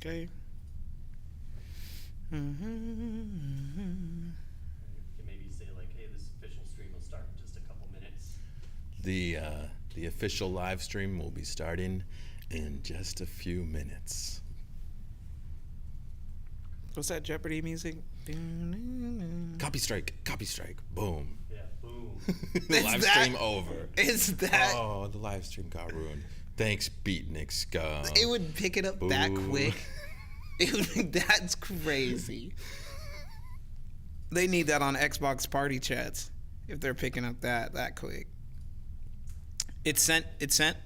Okay. You can maybe say like, hey, this official stream will start in just a couple minutes. The official live stream will be starting in just a few minutes. What's that Jeopardy music? Copy strike, boom. Yeah, boom. Live stream over. Is that? Oh, the live stream got ruined. Thanks, Beatnik Scum. It would pick it up that quick. That's crazy. They need that on Xbox party chats if they're picking up that quick. It's sent. It is sent.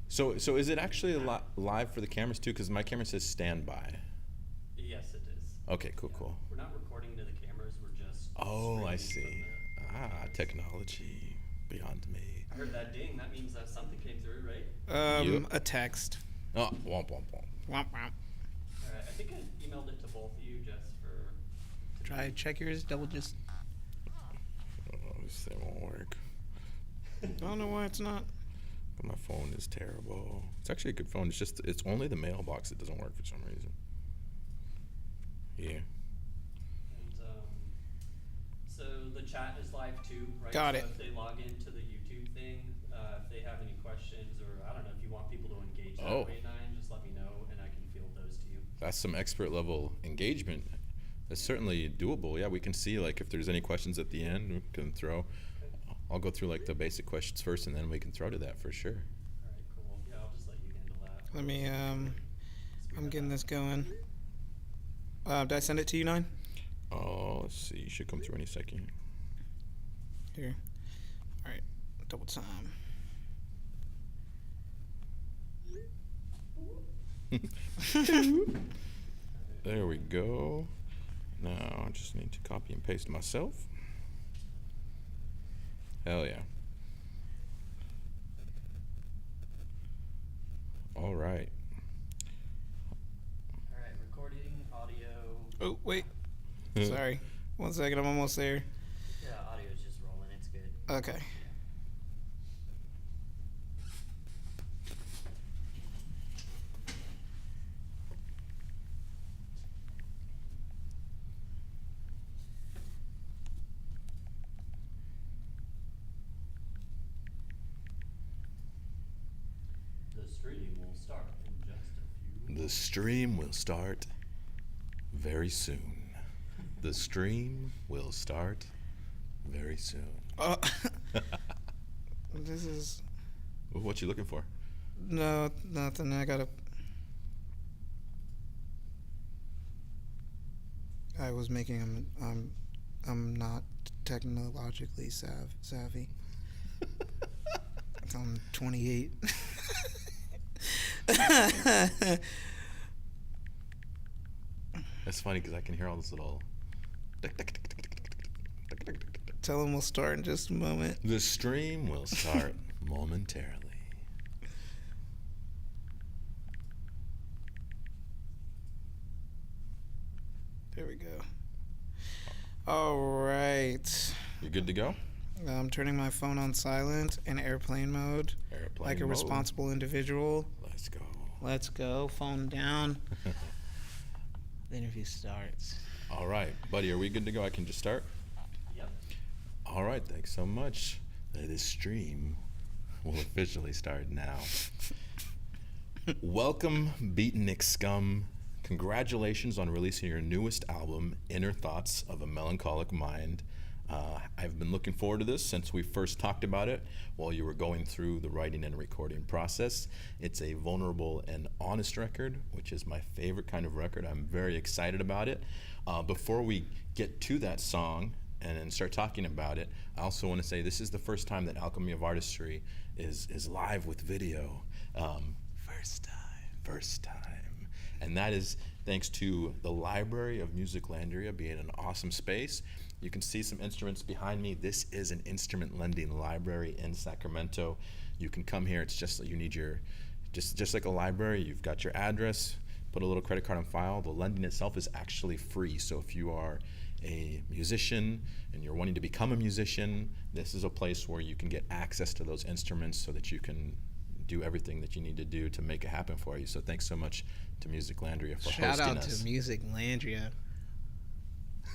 So is it actually live for the cameras too? Because my camera says standby. Yes, it is. Okay, cool. We're not recording to the cameras. We're just. Oh, I streaming see. from Technology beyond me. I heard that ding. That means that something came through, right? Yep. A text. Oh, womp womp womp. Womp womp. All right. I think I emailed it to both of you just for. Try check yours. Double just. Oh, this thing won't work. I don't know why it's not. My phone is terrible. It's actually a good phone. It's only the mailbox that doesn't work for some reason. Yeah. And so the chat is live too, right? Got so it. If they log into the YouTube thing, if they have any questions, or I don't know if you want people to engage that way, Nine, just let me know and I can field those to you. That's some expert level engagement. That's certainly doable. Yeah, we can see like if there's any questions at the end, we can throw. Okay. I'll go through like the basic questions first, and then we can throw to that for sure. All right, cool. Yeah, I'll just let you handle that. Let me. I'm getting this going. Did I send it to you, Nine? Oh, let's see. You should come through any second. Here. All right. Double time. There we go. Now I just need to copy and paste myself. Hell yeah. All right. All right, recording, audio. Oh, wait. Sorry. 1 second. I'm almost there. Yeah, audio's just rolling. It's good. Okay. The stream will start in just a few. The stream will start very soon. The stream will start very soon. Oh. This is. What you looking for? No, nothing. I gotta. I was making. I'm not technologically savvy. I'm 28. That's funny because I can hear all this little. Tell them we'll start in just a moment. The stream will start momentarily. There we go. All right. You good to go? I'm turning my phone on silent in airplane mode. Airplane like a mode. responsible individual. Let's go. Let's go. Phone down. The interview starts. All right, buddy, are we good to go? I can just start? Yep. All right, thanks so much. This stream will officially start now. Welcome, Beatnik Scum. Congratulations on releasing your newest album, Inner Thoughts of a Melancholic Mind. I've been looking forward to this since we first talked about it while you were going through the writing and recording process. It's a vulnerable and honest record, which is my favorite kind of record. I'm very excited about it. Before we get to that song and start talking about it, I also want to say this is the first time that Alchemy of Artistry is live with video. First time. And that is thanks to the Library of MusicLandria being an awesome space. You can see some instruments behind me. This is an instrument lending library in Sacramento. You can come here. It's just you need your, just like a library. You've got your address. Put a little credit card on file. The lending itself is actually free. So if you are a musician and you're wanting to become a musician, this is a place where you can get access to those instruments so that you can do everything that you need to do to make it happen for you. So thanks so much to MusicLandria for Shout hosting out us. to MusicLandria.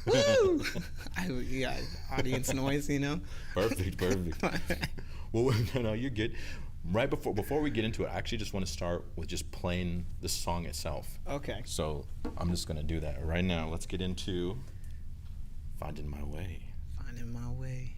Woo! Yeah, audience noise, you know. Perfect. Well, no, you're good. Right before we get into it, I actually just want to start with just playing the song itself. Okay. So I'm just gonna do that right now. Let's get into Finding My Way. Finding my way.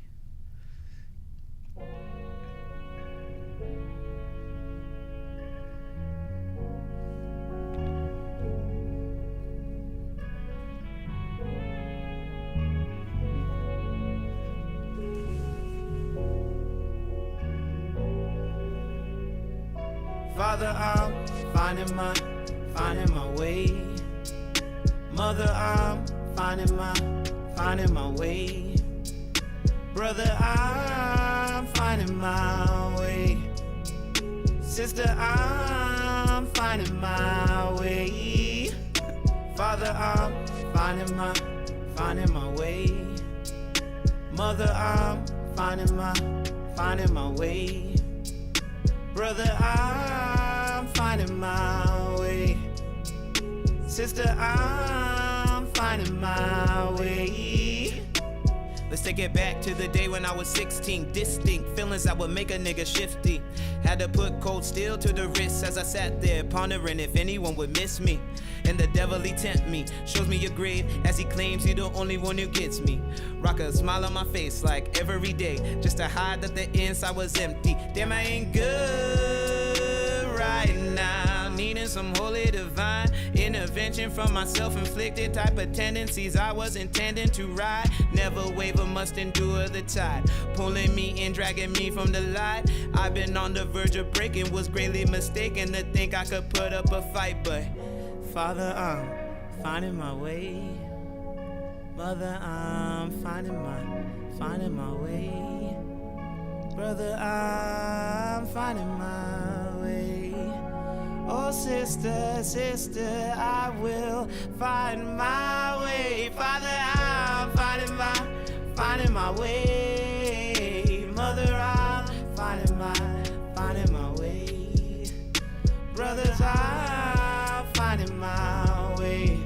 Father, I'm finding my way. Mother, I'm finding my way. Brother, I'm finding my way. Sister, I'm finding my way. Father, I'm finding my way. Mother, I'm finding my way. Brother, I'm finding my way. Sister, I'm finding my way. Let's take it back to the day when I was 16. Distinct feelings that would make a nigga shifty. Had to put cold steel to the wrist as I sat there pondering if anyone would miss me. And the devil he tempt me, shows me your grave as he claims he the only one who gets me. Rock a smile on my face like every day, just to hide that the inside was empty. Damn, I ain't good right now, needing some holy divine intervention from my self-inflicted type of tendencies I was intending to ride. Never waver, must endure the tide, pulling me in, dragging me from the light. I've been on the verge of breaking, was greatly mistaken to think I could put up a fight, but Father, I'm finding my way. Mother, I'm finding my way. Brother, I'm finding my way. Oh, sister, I will find my way. Father, I'm finding my way. Mother, I'm finding my way. Brothers, I'm finding my way.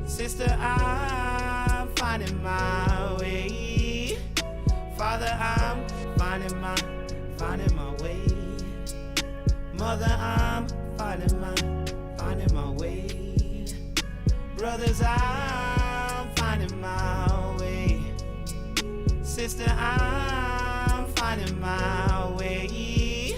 Sister, I'm finding my way. Father, I'm finding my way. Mother, I'm finding my way. Brothers, I'm finding my way. Sister, I'm finding my way.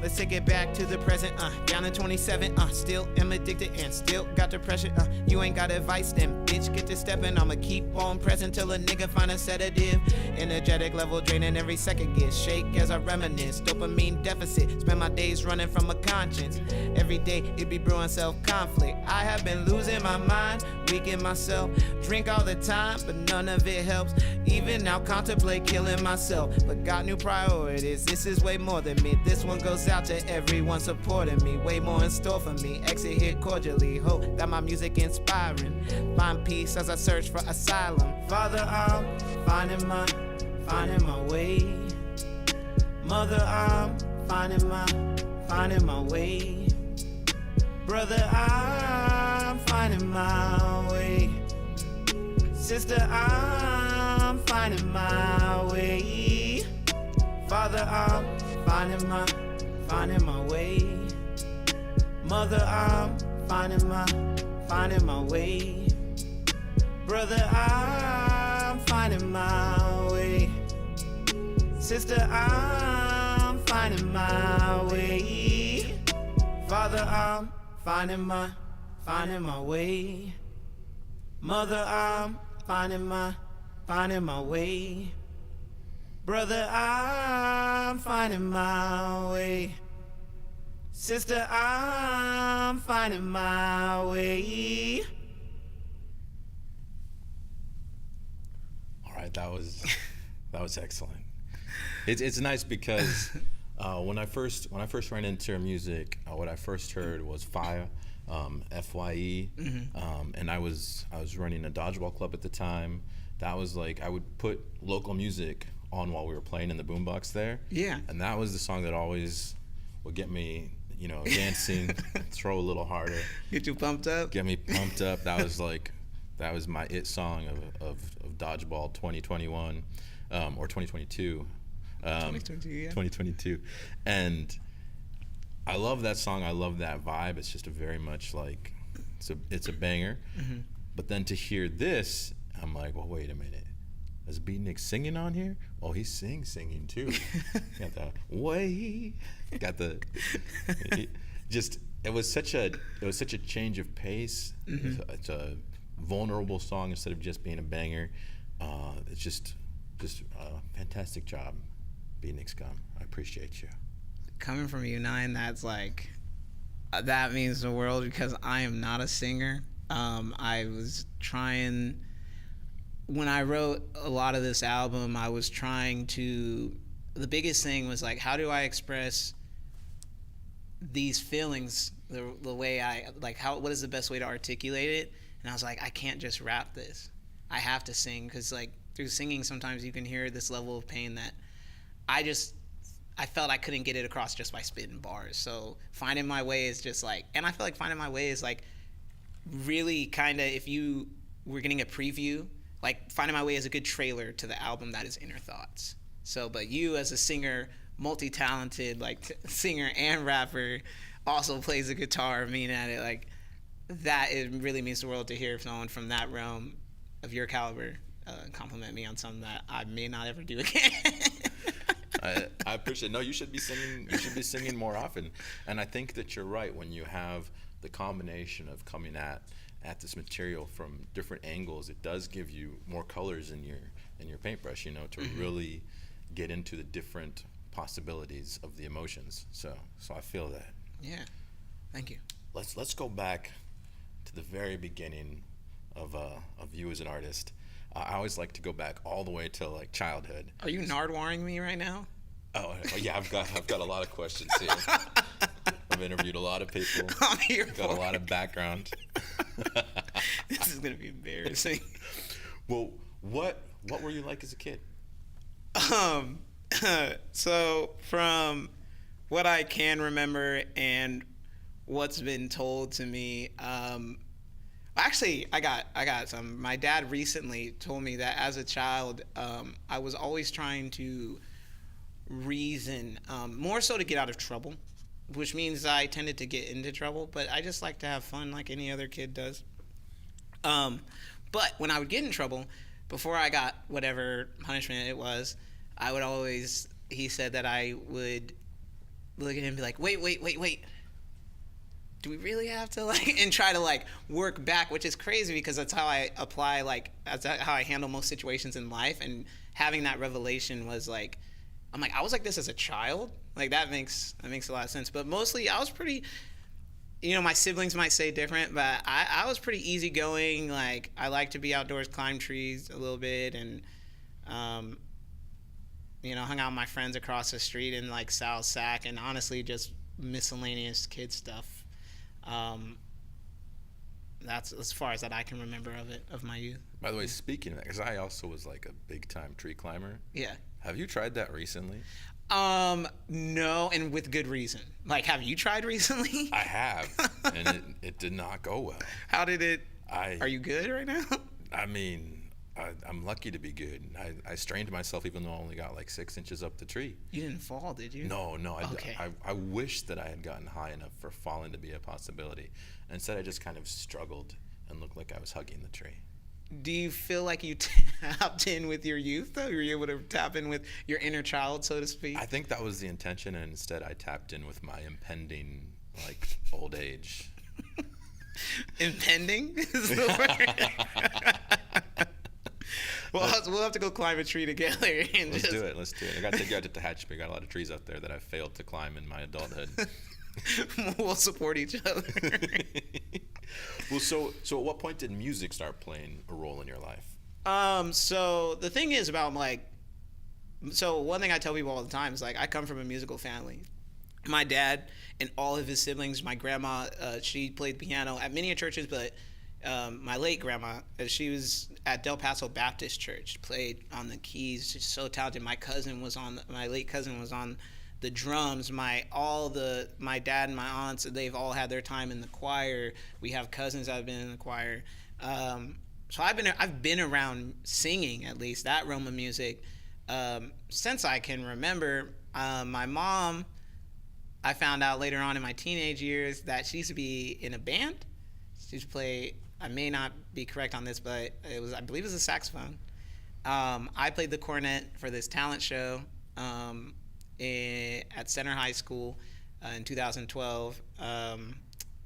Let's take it back to the present, down to 27, still am addicted and still got depression, you ain't got advice then, bitch, get to stepping, I'ma keep on pressing till a nigga find a sedative, energetic level draining every second, get shake as I reminisce, dopamine deficit, spend my days running from a conscience, every day it be brewing self-conflict, I have been losing my mind, weak in myself, drink all the time, but none of it helps, even now contemplate killing myself, but got new priorities, this is way more than me, this one goes out to everyone supporting me, way more in store for me, exit here cordially, hope that my music inspiring, find peace as I search for asylum. Father, I'm finding my way. Mother, I'm finding my way. Brother, I'm finding my way. Sister, I'm finding my way. Father, I'm finding my way. Mother, I'm finding my way. Brother, I'm finding my way. Sister, I'm finding my way. Father, I'm finding my way. Mother, I'm finding my way. Brother, I'm finding my way. Sister, I'm finding my way. All right, that was excellent. It's nice because when I first ran into music, what I first heard was Fire, FYE, and I was running a dodgeball club at the time. That was like, I would put local music on while we were playing in the boombox there. Yeah. And that was the song that always will get me, dancing, throw a little harder, Get you pumped up? get me pumped up. That was my it song of Dodgeball 2021 or 2022. 2022, yeah. 2022. And I love that song. I love that vibe. It's just a very much like, it's a banger. Mm-hmm. But then to hear this, I'm like, well, wait a minute. Is Beatnik singing on here? Oh, he's singing too. Got the way. Got the. It was such a change of pace. Mm-hmm. It's a vulnerable song instead of just being a banger. It's just a fantastic job, Beatnik Scum. I appreciate you. Coming from you, Nine, that's like, that means the world, because I am not a singer. I was trying, when I wrote a lot of this album, I was trying to, the biggest thing was like, how do I express these feelings the way I, like, what is the best way to articulate it? And I was like, I can't just rap this. I have to sing, because like through singing sometimes you can hear this level of pain that I felt I couldn't get it across just by spitting bars. So Finding My Way is just like, and I feel like Finding My Way is like really kind of, if you were getting a preview, like Finding My Way is a good trailer to the album that is Inner Thoughts. So, but you as a singer, multi-talented, like singer and rapper, also plays the guitar, mean at it, like that, it really means the world to hear someone from that realm of your caliber compliment me on something that I may not ever do again. I appreciate it. No, you should be singing. You should be singing more often. And I think that you're right when you have the combination of coming at this material from different angles. It does give you more colors in your paintbrush, to Mm-hmm. really get into the different possibilities of the emotions. So I feel that. Yeah, thank you. Let's go back to the very beginning of you as an artist. I always like to go back all the way to like childhood. Are you Nardwaring me right now? Oh yeah, I've got a lot of questions here. I've interviewed a lot of people. I'm here Got a lot of background. This is gonna be embarrassing. Well, what were you like as a kid? So from what I can remember and what's been told to me, actually, I got some. My dad recently told me that as a child, I was always trying to reason, more so to get out of trouble, which means I tended to get into trouble, but I just like to have fun like any other kid does. But when I would get in trouble, before I got whatever punishment it was, I would always, he said that I would look at him and be like, wait. Do we really have to and try to work back, which is crazy because that's how I apply, that's how I handle most situations in life. And having that revelation was I'm I was like this as a child. That makes a lot of sense. But mostly I was pretty, my siblings might say different, but I was pretty easygoing. I like to be outdoors, climb trees a little bit, and, hung out with my friends across the street in South Sac, and honestly just miscellaneous kid stuff. That's as far as that I can remember of my youth. By the way, speaking of that, because I also was a big time tree climber. Yeah. Have you tried that recently? No, and with good reason. Have you tried recently? I have, and it did not go well. How did it? Are you good right now? I mean, I'm lucky to be good. I strained myself even though I only got 6 inches up the tree. You didn't fall, did you? No. Okay. I wish that I had gotten high enough for falling to be a possibility. Instead, I just kind of struggled and looked like I was hugging the tree. Do you feel like you tapped in with your youth, though? You were able to tap in with your inner child, so to speak? I think that was the intention, and instead I tapped in with my impending, old age. Impending is the word. We'll have to go climb a tree together. And Let's do it. I got to take you out to Tehachapi. We got a lot of trees up there that I failed to climb in my adulthood. We'll support each other. Well, so at what point did music start playing a role in your life? So the thing is about so one thing I tell people all the time is I come from a musical family. My dad and all of his siblings, my grandma, she played piano at many churches, but my late grandma, she was at Del Paso Baptist Church, played on the keys. She's so talented. My late cousin was on the drums, my dad and my aunts, they've all had their time in the choir. We have cousins that have been in the choir. So I've been around singing, at least that realm of music, since I can remember. My mom, I found out later on in my teenage years that she used to be in a band. She used to play, I may not be correct on this, but I believe it was a saxophone. I played the cornet for this talent show at Center High School in 2012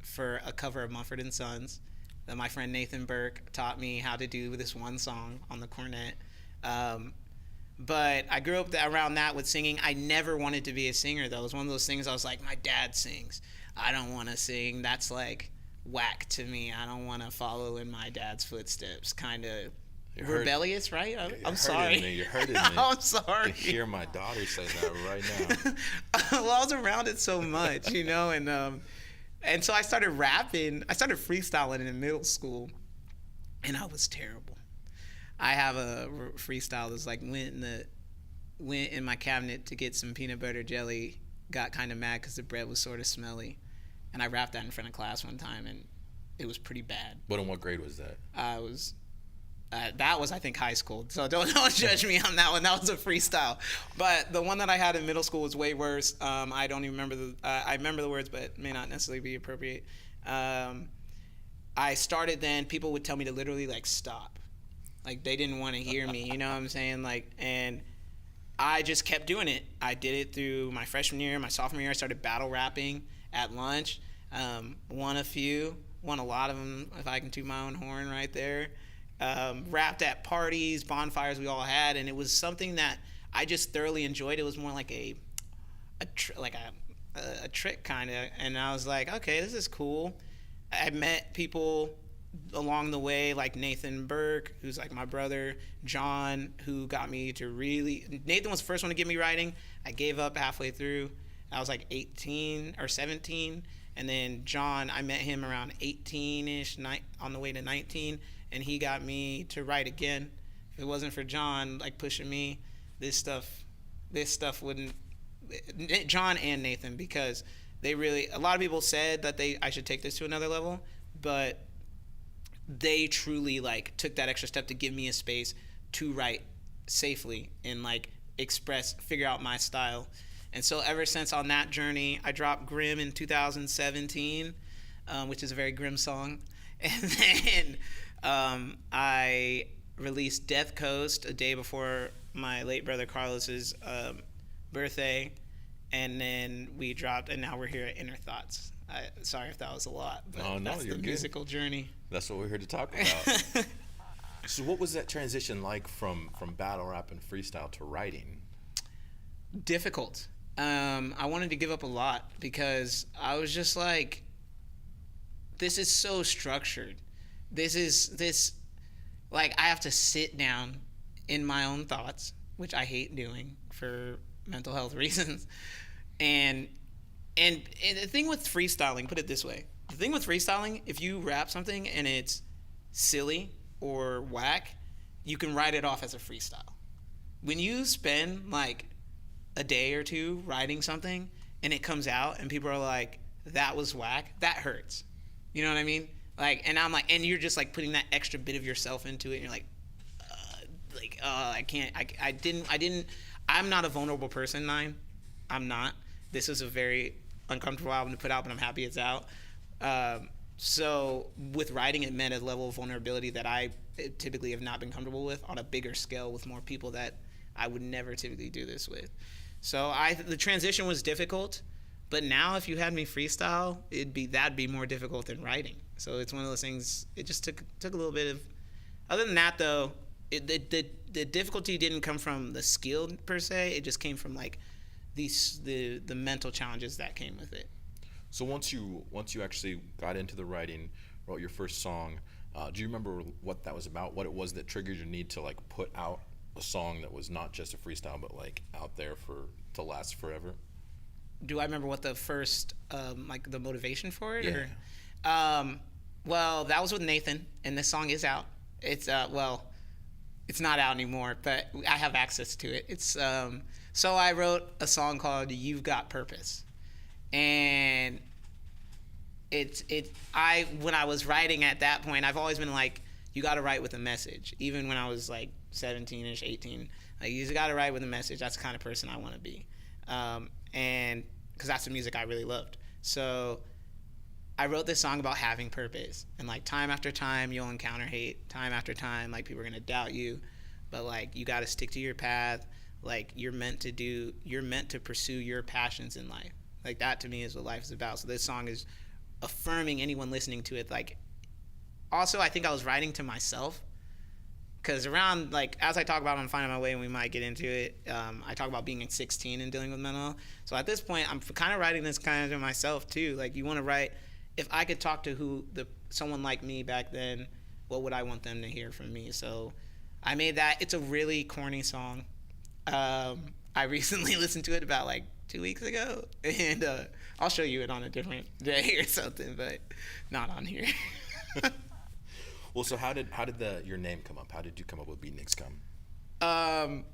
for a cover of Mumford & Sons. That my friend Nathan Burke taught me how to do this one song on the cornet. But I grew up around that with singing. I never wanted to be a singer, though. It was one of those things I was like, my dad sings. I don't want to sing. That's like whack to me. I don't want to follow in my dad's footsteps. Kind of rebellious, right? I'm sorry. You're hurting me. I'm sorry. I can hear my daughter say that right now. Well, I was around it so much, you know, and so I started rapping. I started freestyling in middle school, and I was terrible. I have a freestyle that's like went in my cabinet to get some peanut butter jelly, got kind of mad because the bread was sort of smelly, and I rapped that in front of class one time, and it was pretty bad. But in what grade was that? That was, I think, high school. So don't judge me on that one. That was a freestyle. But the one that I had in middle school was way worse. I don't even remember I remember the words, but it may not necessarily be appropriate. I started then. People would tell me to literally like stop. Like they didn't want to hear me. You know what I'm saying? Like, and I just kept doing it. I did it through my freshman year, my sophomore year. I started battle rapping at lunch. Won a lot of them. If I can toot my own horn right there. Rapped at parties, bonfires we all had, and it was something that I just thoroughly enjoyed. It was more like a trick kind of, and I was like, okay, this is cool. I met people along the way, like Nathan Burke, who's like my brother, John, who got me to really. Nathan was the first one to get me writing. I gave up halfway through. I was like 18 or 17, and then John, I met him around 18-ish, on the way to 19. And he got me to write again. If it wasn't for John like pushing me, this stuff wouldn't. John and Nathan, because a lot of people said that I should take this to another level, but they truly like took that extra step to give me a space to write safely and like figure out my style. And so ever since on that journey, I dropped Grim in 2017, which is a very grim song, and then. I released Death Coast a day before my late brother Carlos's birthday, and then we dropped, and now we're here at Inner Thoughts. Sorry if that was a lot, but that's the musical journey. That's what we're here to talk about. So what was that transition like from battle rap and freestyle to writing? Difficult. I wanted to give up a lot because I was just like, this is so structured. Like I have to sit down in my own thoughts, which I hate doing for mental health reasons. And the thing with freestyling, put it this way. The thing with freestyling, if you rap something and it's silly or whack, you can write it off as a freestyle. When you spend like a day or two writing something and it comes out and people are like, that was whack, that hurts. You know what I mean? Like, and I'm like, and you're just like putting that extra bit of yourself into it, and you're like, I can't, I didn't, I'm not a vulnerable person, Nine. I'm not. This is a very uncomfortable album to put out, but I'm happy it's out. So with writing, it meant a level of vulnerability that I typically have not been comfortable with on a bigger scale with more people that I would never typically do this with. So the transition was difficult, but now if you had me freestyle, that'd be more difficult than writing. So it's one of those things. It just took a little bit of. Other than that, though, the difficulty didn't come from the skill per se. It just came from like the mental challenges that came with it. So once you actually got into the writing, wrote your first song, do you remember what that was about? What it was that triggered your need to like put out a song that was not just a freestyle, but like out there to last forever? Do I remember what the first like the motivation for it? Yeah. Well, that was with Nathan, and this song is out. It's It's not out anymore, but I have access to it. It's so I wrote a song called "You've Got Purpose," and when I was writing at that point, I've always been like, you got to write with a message. Even when I was like 17ish, 18, like you got to write with a message. That's the kind of person I want to be, and because that's the music I really loved. So I wrote this song about having purpose, and like time after time you'll encounter hate, time after time like people are gonna doubt you, but like you got to stick to your path. Like you're meant to pursue your passions in life. Like that to me is what life is about. So this song is affirming anyone listening to it. Like also I think I was writing to myself, because around like as I talk about on Findin My Way, and we might get into it, I talk about being 16 and dealing with mental health. So at this point I'm kind of writing this kind of to myself too. Like you want to write, if I could talk to someone like me back then, what would I want them to hear from me? So I made that. It's a really corny song. I recently listened to it about like 2 weeks ago, and I'll show you it on a different day or something, but not on here. Well, so how did your name come up? How did you come up with Beatnik Scum? That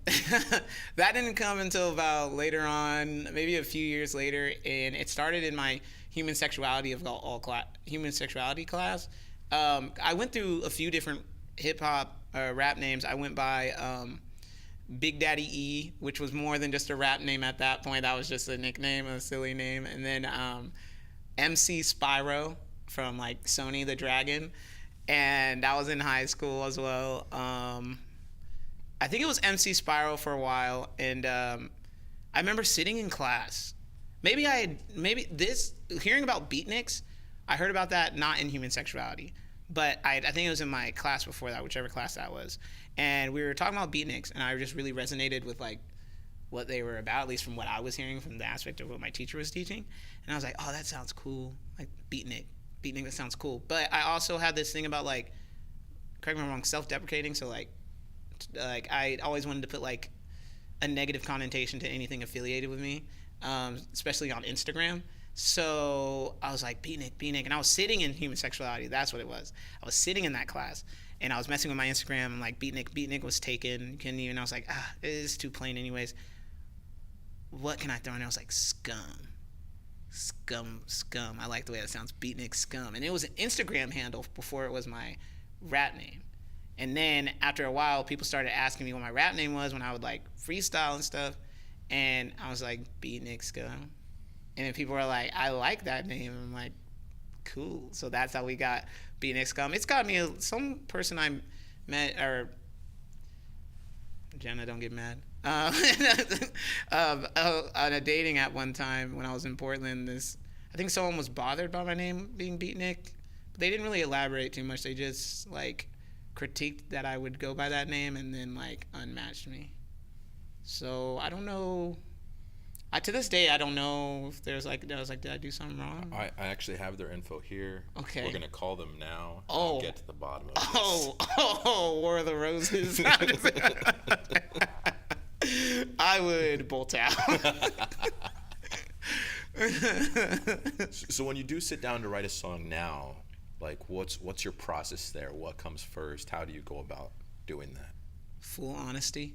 didn't come until about later on, maybe a few years later, and it started in my human sexuality class. I went through a few different hip hop rap names. I went by Big Daddy E, which was more than just a rap name at that point. That was just a nickname, a silly name. And then MC Spyro from like Sony the Dragon, and that was in high school as well. I think it was MC Spyro for a while, and I remember sitting in class. Hearing about beatniks, I heard about that not in human sexuality, but I think it was in my class before that, whichever class that was. And we were talking about beatniks, and I just really resonated with like what they were about, at least from what I was hearing from the aspect of what my teacher was teaching. And I was like, oh, that sounds cool. Like beatnik, that sounds cool. But I also had this thing about like, correct me if I'm wrong, self-deprecating. So like I always wanted to put like a negative connotation to anything affiliated with me, especially on Instagram. So I was like, beatnik, and I was sitting in human sexuality. That's what it was. I was sitting in that class, and I was messing with my Instagram, and like beatnik was taken. I was like, it is too plain anyways. What can I throw in there? I was like, scum. I like the way that sounds, Beatnik Scum. And it was an Instagram handle before it was my rap name. And then after a while, people started asking me what my rap name was when I would like freestyle and stuff. And I was like, Beatnik Scum. And then people were like, I like that name. And I'm like, cool. So that's how we got Beatnik Scum. It's got me some person I met, or Jenna, don't get mad. On a dating app one time when I was in Portland, I think someone was bothered by my name being Beatnik, but they didn't really elaborate too much. They just like critiqued that I would go by that name, and then like unmatched me. So I don't know. To this day, I don't know if did I do something wrong? I actually have their info here. Okay. We're gonna call them now. Oh. And get to the bottom of this. War of the Roses. I would bolt out. So when you do sit down to write a song now, like what's your process there? What comes first? How do you go about doing that? Full honesty,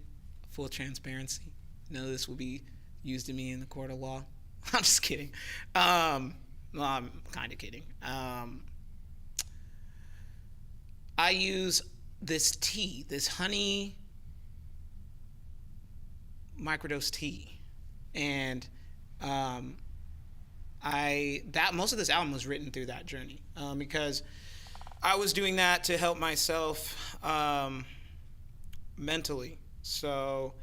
full transparency. None of this will be used to me in the court of law. I'm just kidding. Well, I'm kind of kidding. I use this tea, this honey microdose tea, and most of this album was written through that journey, because I was doing that to help myself mentally. So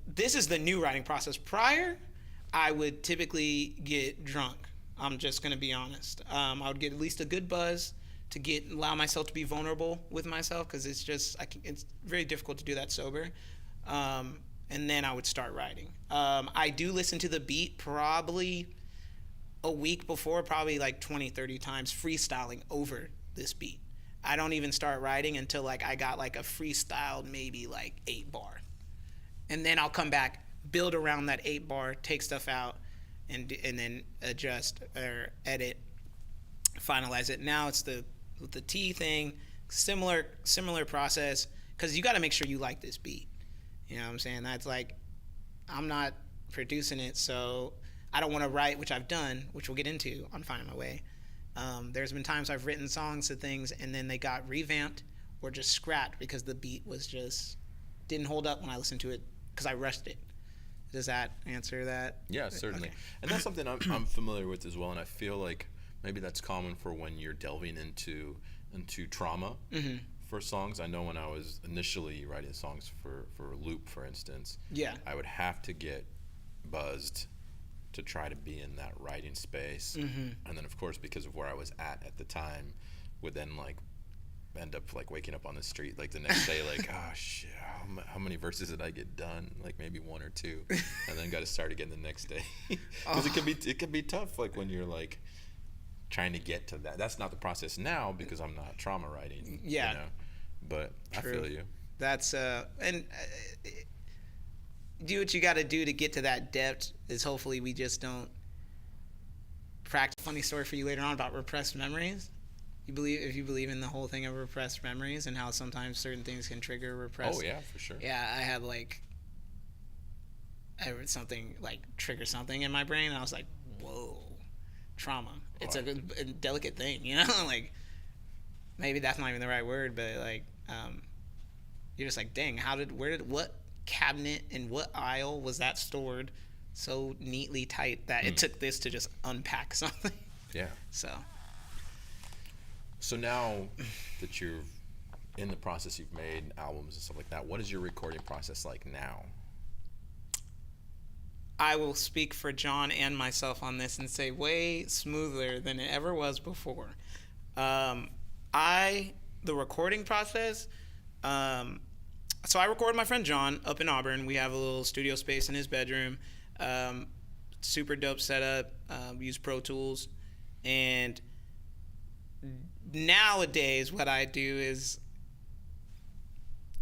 this is the new writing process. Prior, I would typically get drunk. I'm just gonna be honest. I would get at least a good buzz to allow myself to be vulnerable with myself, because it's very difficult to do that sober. And then I would start writing. I do listen to the beat probably a week before, probably like 20, 30 times, freestyling over this beat. I don't even start writing until like I got like a freestyled maybe like 8 bar. And then I'll come back, build around that 8 bar, take stuff out, and then adjust or edit, finalize it. Now it's the tea thing. similar process, because you got to make sure you like this beat. You know what I'm saying? That's like, I'm not producing it, so I don't want to write, which I've done, which we'll get into on Finding My Way. There's been times I've written songs to things and then they got revamped or just scrapped because the beat was just didn't hold up when I listened to it because I rushed it. Does that answer that? Yeah, certainly. Okay. And that's something I'm familiar with as well, and I feel like maybe that's common for when you're delving into trauma for songs. I know when I was initially writing songs for Loop, for instance, I would have to get buzzed to try to be in that writing space. And then, of course, because of where I was at the time, would then like end up like waking up on the street like the next day like, oh shit, how many verses did I get done? Like maybe 1 or 2, and then got to start again the next day. Because it can be tough like when you're like trying to get to that. That's not the process now because I'm not trauma writing. Yeah, you know? But true. I feel you. That's do what you got to do to get to that depth. Is hopefully we just don't practice. Funny story for you later on about repressed memories. If you believe in the whole thing of repressed memories and how sometimes certain things can trigger repressed. Oh yeah, for sure. Yeah, I had something like trigger something in my brain, and I was like, whoa, trauma. It's a delicate thing, you know. Like maybe that's not even the right word, but like you're just like, dang, what cabinet in what aisle was that stored so neatly tight that it took this to just unpack something? Yeah. So now that you're in the process, you've made albums and stuff like that, what is your recording process like now? I will speak for John and myself on this and say way smoother than it ever was before. The recording process, so I record my friend John up in Auburn. We have a little studio space in his bedroom, super dope setup, we use Pro Tools, and nowadays what I do is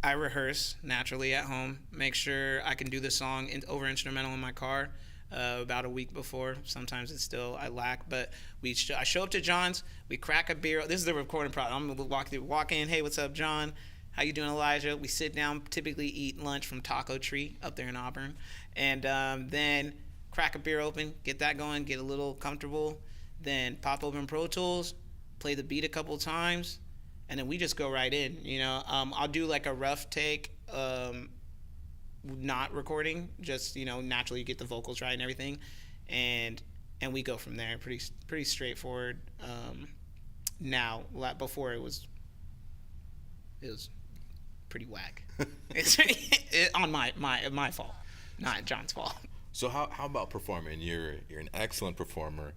I rehearse naturally at home, make sure I can do the song over instrumental in my car about a week before. Sometimes it's still I lack, but I show up to John's, we crack a beer. This is the recording process. I'm gonna walk in, hey, what's up, John? How you doing, Elijah? We sit down, typically eat lunch from Taco Tree up there in Auburn, and then crack a beer open, get that going, get a little comfortable, then pop open Pro Tools, play the beat a couple times, and then we just go right in. You know, I'll do like a rough take, not recording, just, you know, naturally you get the vocals right and everything, and we go from there. Pretty straightforward. Now, before it was pretty whack. It's on my fault, not John's fault. So how about performing? You're an excellent performer.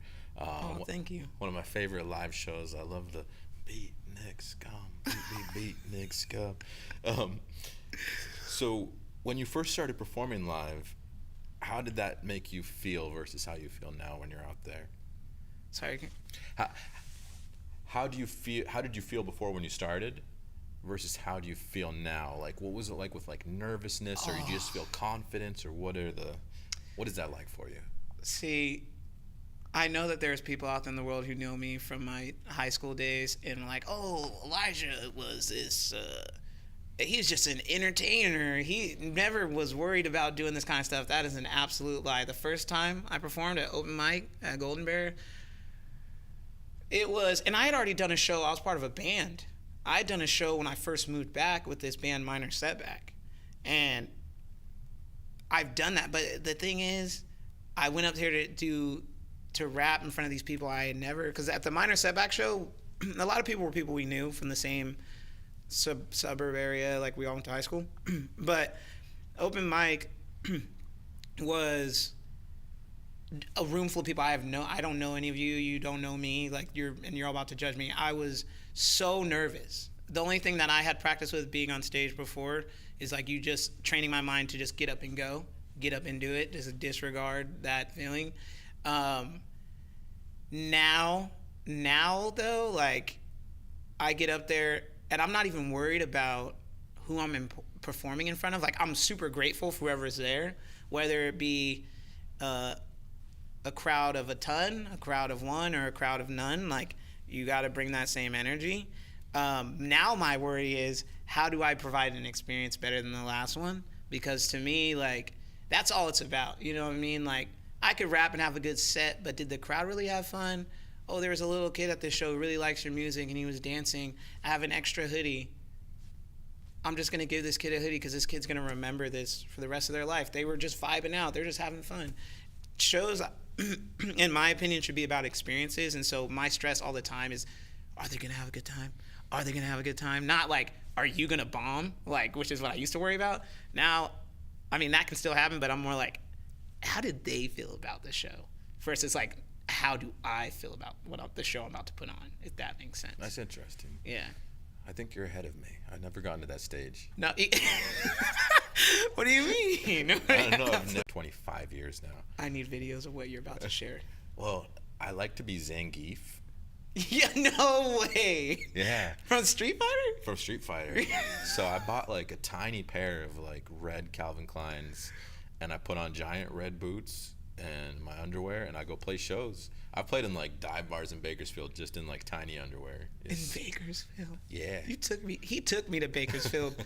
Thank you. One of my favorite live shows. I love the Beatnik Scum, Beatnik Scum. So when you first started performing live, how did that make you feel versus how you feel now when you're out there? Sorry. How did you feel before when you started versus how do you feel now? Like, what was it like with like nervousness, or you just feel confidence, or what is that like for you? See, I know that there's people out there in the world who know me from my high school days and like, oh, Elijah was this, he's just an entertainer. He never was worried about doing this kind of stuff. That is an absolute lie. The first time I performed at open mic at Golden Bear, it was, and I had already done a show. I was part of a band. I had done a show when I first moved back with this band, Minor Setback. And I've done that. But the thing is, I went up here to rap in front of these people I had never, because at the Minor Setback show, a lot of people were people we knew from the same suburb area, like we all went to high school. But open mic was a room full of people I don't know any of you, you don't know me, like you're all about to judge me. I was so nervous. The only thing that I had practiced with being on stage before is like you just training my mind to just get up and go, get up and do it, just disregard that feeling. Now though, like I get up there and I'm not even worried about who I'm performing in front of. Like I'm super grateful for whoever's there, whether it be a crowd of a ton, a crowd of one, or a crowd of none. Like you got to bring that same energy. Now my worry is, how do I provide an experience better than the last one? Because to me, like, that's all it's about. You know what I mean? Like, I could rap and have a good set, but did the crowd really have fun? Oh, there was a little kid at this show who really likes your music and he was dancing. I have an extra hoodie. I'm just going to give this kid a hoodie because this kid's going to remember this for the rest of their life. They were just vibing out. They're just having fun. Shows, in my opinion, should be about experiences. And so my stress all the time is, are they going to have a good time? Are they going to have a good time? Not like, are you going to bomb? Like, which is what I used to worry about. Now, I mean, that can still happen, but I'm more like, how did they feel about the show? Versus like, how do I feel about the show I'm about to put on, if that makes sense. That's interesting. Yeah. I think you're ahead of me. I've never gotten to that stage. No. What do you mean? I don't know. I've known 25 years now. I need videos of what you're about to share. Well, I like to be Zangief. Yeah, no way. Yeah. From Street Fighter? From Street Fighter. So I bought like a tiny pair of like red Calvin Kleins, and I put on giant red boots and my underwear, and I go play shows. I played in like dive bars in Bakersfield, just in like tiny underwear. In Bakersfield? Yeah. He took me to Bakersfield.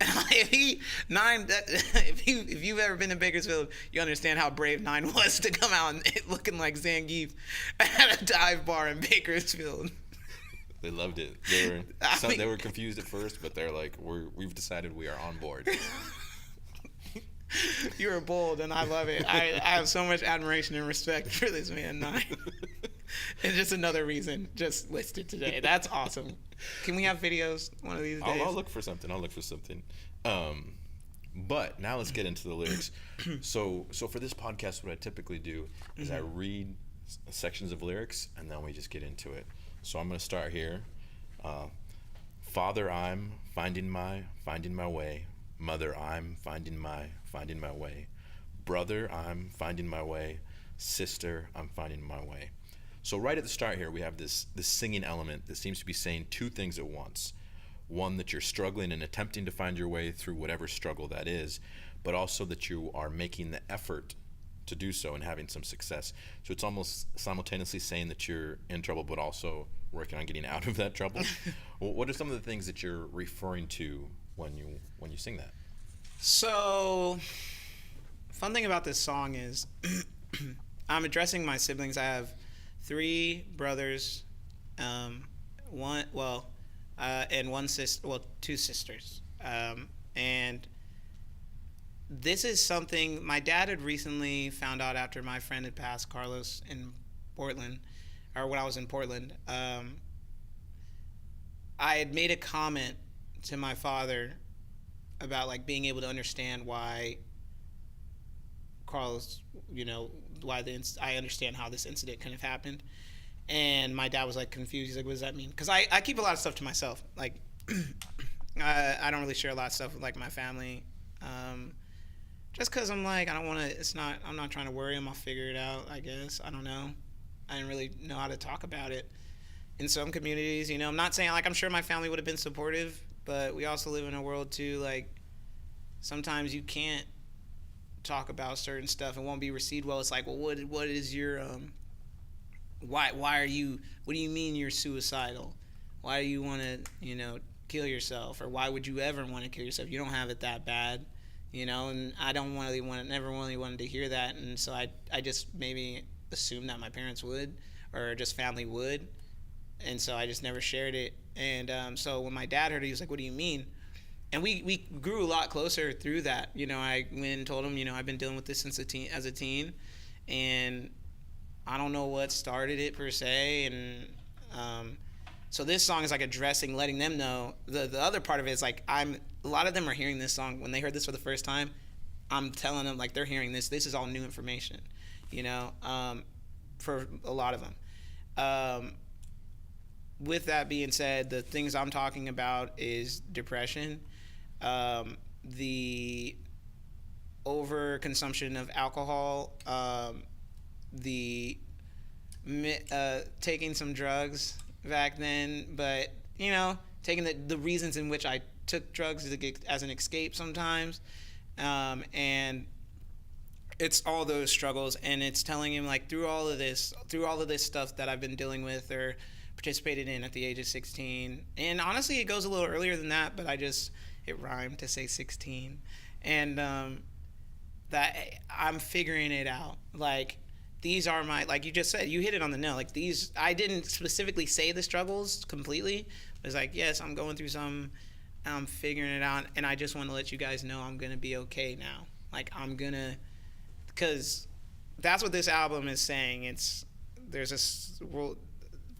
If you've ever been to Bakersfield, you understand how brave Nine was to come out and looking like Zangief at a dive bar in Bakersfield. They loved it. They were confused at first, but they're like, we've decided we are on board. You were bold, and I love it. I have so much admiration and respect for this man, Nine. And just another reason just listed today. That's awesome. Can we have videos one of these days? I'll look for something. But now let's get into the lyrics. So for this podcast, what I typically do is I read sections of lyrics, and then we just get into it. So I'm going to start here. Father, I'm finding my way. Mother, I'm finding my way. Brother, I'm finding my way. Sister, I'm finding my way. So right at the start here, we have this singing element that seems to be saying two things at once. One, that you're struggling and attempting to find your way through whatever struggle that is, but also that you are making the effort to do so and having some success. So it's almost simultaneously saying that you're in trouble, but also working on getting out of that trouble. Well, what are some of the things that you're referring to when you sing that? So, fun thing about this song is I'm addressing my siblings. I have 3 brothers, and one sister. Well, 2 sisters. And this is something my dad had recently found out after my friend had passed, Carlos, in Portland, or when I was in Portland. I had made a comment to my father about like being able to understand why Carlos, I understand how this incident kind of happened. And my dad was like confused. He's like, what does that mean? Because I keep a lot of stuff to myself. Like, I don't really share a lot of stuff with like my family. Just because I'm like, I'm not trying to worry him. I'll figure it out, I guess. I don't know. I didn't really know how to talk about it. In some communities, I'm not saying, like, I'm sure my family would have been supportive, but we also live in a world, too, like, sometimes you can't talk about certain stuff and won't be received well. It's like, well, what is your, why are you, what do you mean you're suicidal? Why do you want to, kill yourself? Or why would you ever want to kill yourself? You don't have it that bad, and I never really wanted to hear that. And so I just maybe assumed that my parents would, or just family would. And so I just never shared it. And so when my dad heard it, he was like, what do you mean? And we grew a lot closer through that. I went and told him, I've been dealing with this since as a teen. And I don't know what started it per se. And so this song is like addressing, letting them know. The other part of it is like a lot of them are hearing this song. When they heard this for the first time, I'm telling them like they're hearing this. This is all new information, for a lot of them. With that being said, the things I'm talking about is depression, the overconsumption of alcohol, the taking some drugs back then, but taking the reasons in which I took drugs as an escape sometimes, and it's all those struggles, and it's telling him like through all of this stuff that I've been dealing with, or participated in at the age of 16. And honestly, it goes a little earlier than that, but it rhymed to say 16. And that I'm figuring it out. Like, these are my, like you just said, you hit it on the nail. Like, these, I didn't specifically say the struggles completely. It was like, yes, I'm going through some, I'm figuring it out. And I just want to let you guys know I'm going to be okay now. Like, I'm going to, because that's what this album is saying.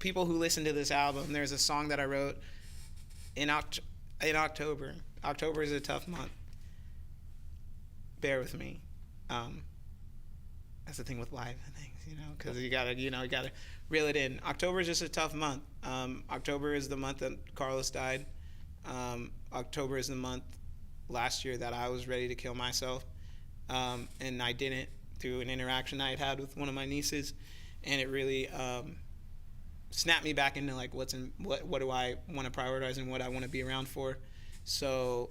People who listen to this album, there's a song that I wrote in October. October is a tough month. Bear with me. That's the thing with live things, because you gotta reel it in. October is just a tough month. October is the month that Carlos died. October is the month last year that I was ready to kill myself, and I didn't, through an interaction I had with one of my nieces, and it really snapped me back into like what do I want to prioritize and what I want to be around for. So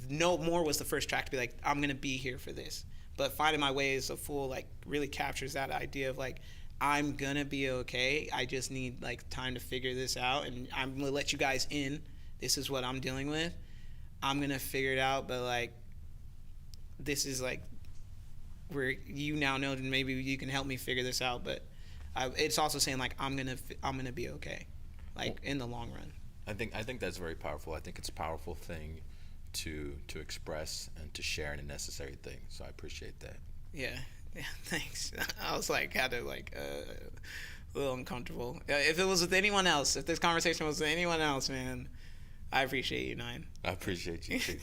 No More was the first track to be like, I'm gonna be here for this. But Finding My Way is a full, like, really captures that idea of like, I'm gonna be okay. I just need like time to figure this out, and I'm gonna let you guys in. This is what I'm dealing with. I'm gonna figure it out, but like, this is like where you now know that maybe you can help me figure this out. But it's also saying like, I'm gonna be okay, like, in the long run. I think that's very powerful. I think it's a powerful thing to express and to share, and a necessary thing. So I appreciate that. Yeah, thanks. I was like, had to like a little uncomfortable. If it was with anyone else, if this conversation was with anyone else, man, I appreciate you, Nine. I appreciate you too.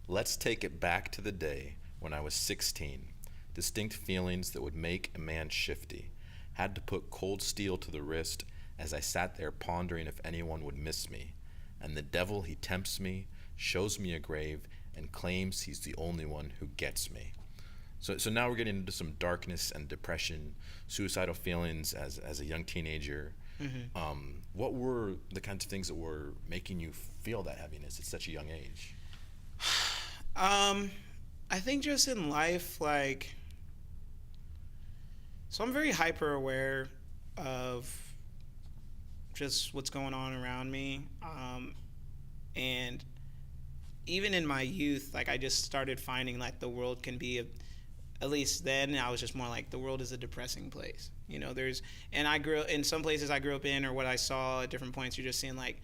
Let's take it back to the day when I was 16. Distinct feelings that would make a man shifty. Had to put cold steel to the wrist as I sat there pondering if anyone would miss me. And the devil, he tempts me, shows me a grave, and claims he's the only one who gets me. So now we're getting into some darkness and depression, suicidal feelings as a young teenager. Mm-hmm. What were the kinds of things that were making you feel that heaviness at such a young age? I think just in life, like, so I'm very hyper aware of just what's going on around me. And even in my youth, like, I just started finding like the world can be at least then I was just more like, the world is a depressing place. And I grew in some places I grew up in, or what I saw at different points, you're just seeing like,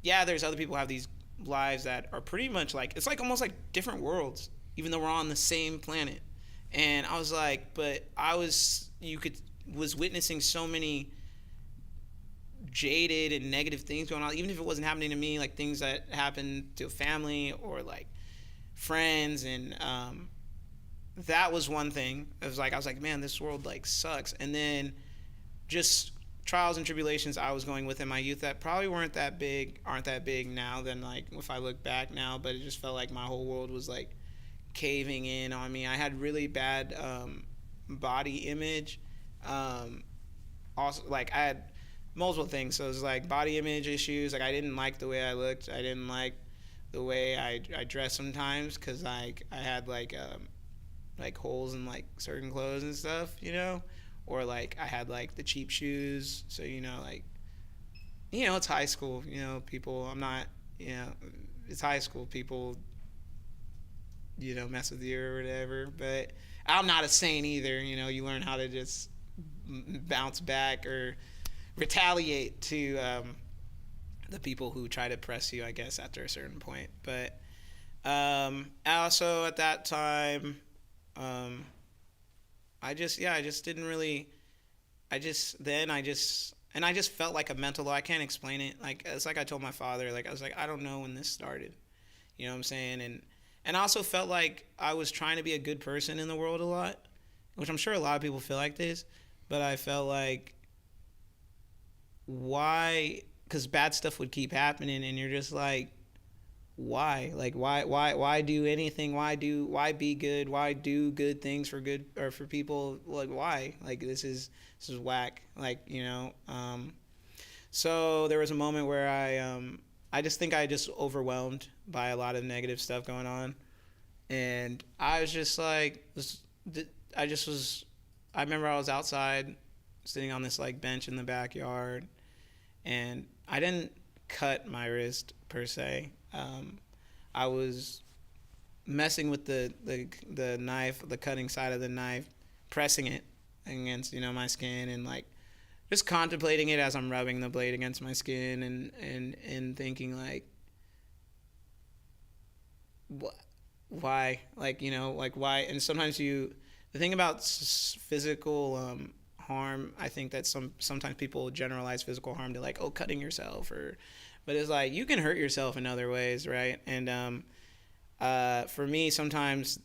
yeah, there's other people who have these lives that are pretty much like, it's like almost like different worlds, even though we're on the same planet. And I was like, but was witnessing so many jaded and negative things going on, even if it wasn't happening to me, like things that happened to a family or like friends. And that was one thing. I was like, man, this world like sucks. And then just trials and tribulations I was going with in my youth that probably aren't that big now than like if I look back now, but it just felt like my whole world was like caving in on me. I had really bad body image. Also, like, I had multiple things. So it was like body image issues. Like, I didn't like the way I looked. I didn't like the way I dressed sometimes, because like I had like holes in like certain clothes and stuff, or like I had like the cheap shoes. So it's high school. People. I'm not. It's high school. People. Mess with you or whatever. But I'm not a saint either. You learn how to just bounce back or retaliate to the people who try to press you, I guess, after a certain point. But also at that time, I just felt like a mental low. I can't explain it. Like, it's like I told my father, like, I was like, I don't know when this started. You know what I'm saying? And I also felt like I was trying to be a good person in the world a lot, which I'm sure a lot of people feel like this, but I felt like, why? Because bad stuff would keep happening, and you're just like, why? Like, why do anything? Why be good? Why do good things for good or for people? Like, why? Like, this is whack. Like, So there was a moment where I just think I just overwhelmed by a lot of negative stuff going on, and I was just like, I remember I was outside, sitting on this like bench in the backyard, and I didn't cut my wrist per se. I was messing with the knife, the cutting side of the knife, pressing it against, you know, my skin, and like just contemplating it as I'm rubbing the blade against my skin, and thinking like, why, like, you know, like why? And sometimes the thing about physical harm, I think that sometimes people generalize physical harm to like, oh, cutting yourself, but it's like you can hurt yourself in other ways, right? And for me, sometimes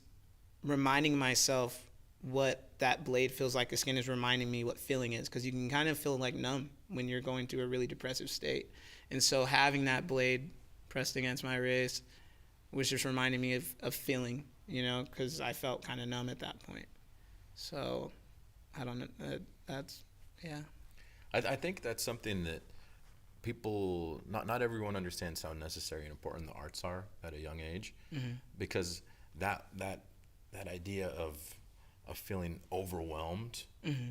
reminding myself what that blade feels like, the skin is reminding me what feeling is, because you can kind of feel like numb when you're going through a really depressive state. And so having that blade pressed against my wrist was just reminding me of feeling, you know, because I felt kind of numb at that point. So I don't know. That's, yeah. I think that's something that people, not everyone understands how necessary and important the arts are at a young age, because that idea of feeling overwhelmed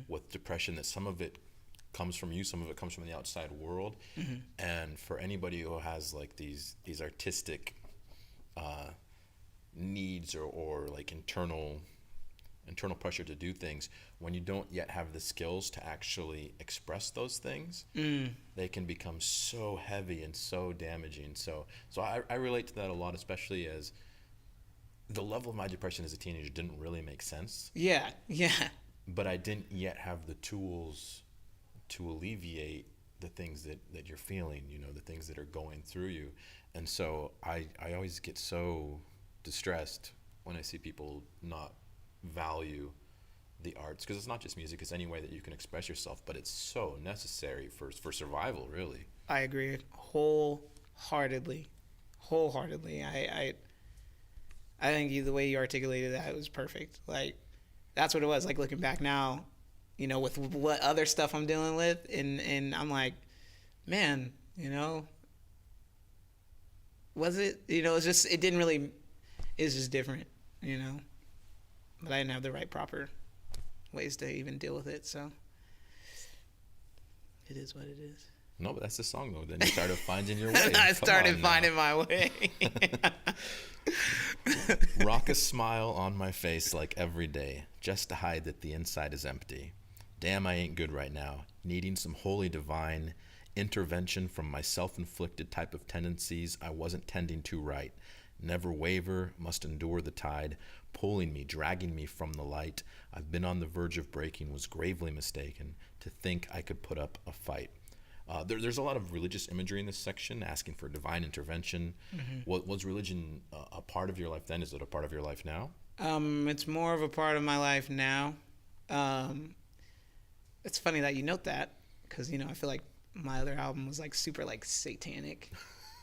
with depression, that some of it comes from you, some of it comes from the outside world, and for anybody who has like these artistic needs or like internal pressure to do things, when you don't yet have the skills to actually express those things, they can become so heavy and so damaging. So I relate to that a lot, especially as the level of my depression as a teenager didn't really make sense. Yeah. But I didn't yet have the tools to alleviate the things that you're feeling, you know, the things that are going through you. And so I always get so distressed when I see people not value the arts, because it's not just music, it's any way that you can express yourself, but it's so necessary for survival, really. I agree wholeheartedly. I think the way you articulated that was perfect. Like, that's what it was. Like, looking back now, you know, with what other stuff I'm dealing with, and I'm like, man, you know, was it, you know, it's just different, you know, but I didn't have the right proper ways to even deal with it, so it is what it is. No, but that's the song, though. Then you started finding your way. I started finding my way. Rock a smile on my face like every day, just to hide that the inside is empty. Damn, I ain't good right now. Needing some holy divine intervention from my self-inflicted type of tendencies I wasn't tending to right. Never waver, must endure the tide, pulling me, dragging me from the light. I've been on the verge of breaking, was gravely mistaken to think I could put up a fight. There's a lot of religious imagery in this section, asking for divine intervention. Was religion a part of your life then? Is it a part of your life now? It's more of a part of my life now. It's funny that you note that, because, you know, I feel like my other album was like super like satanic.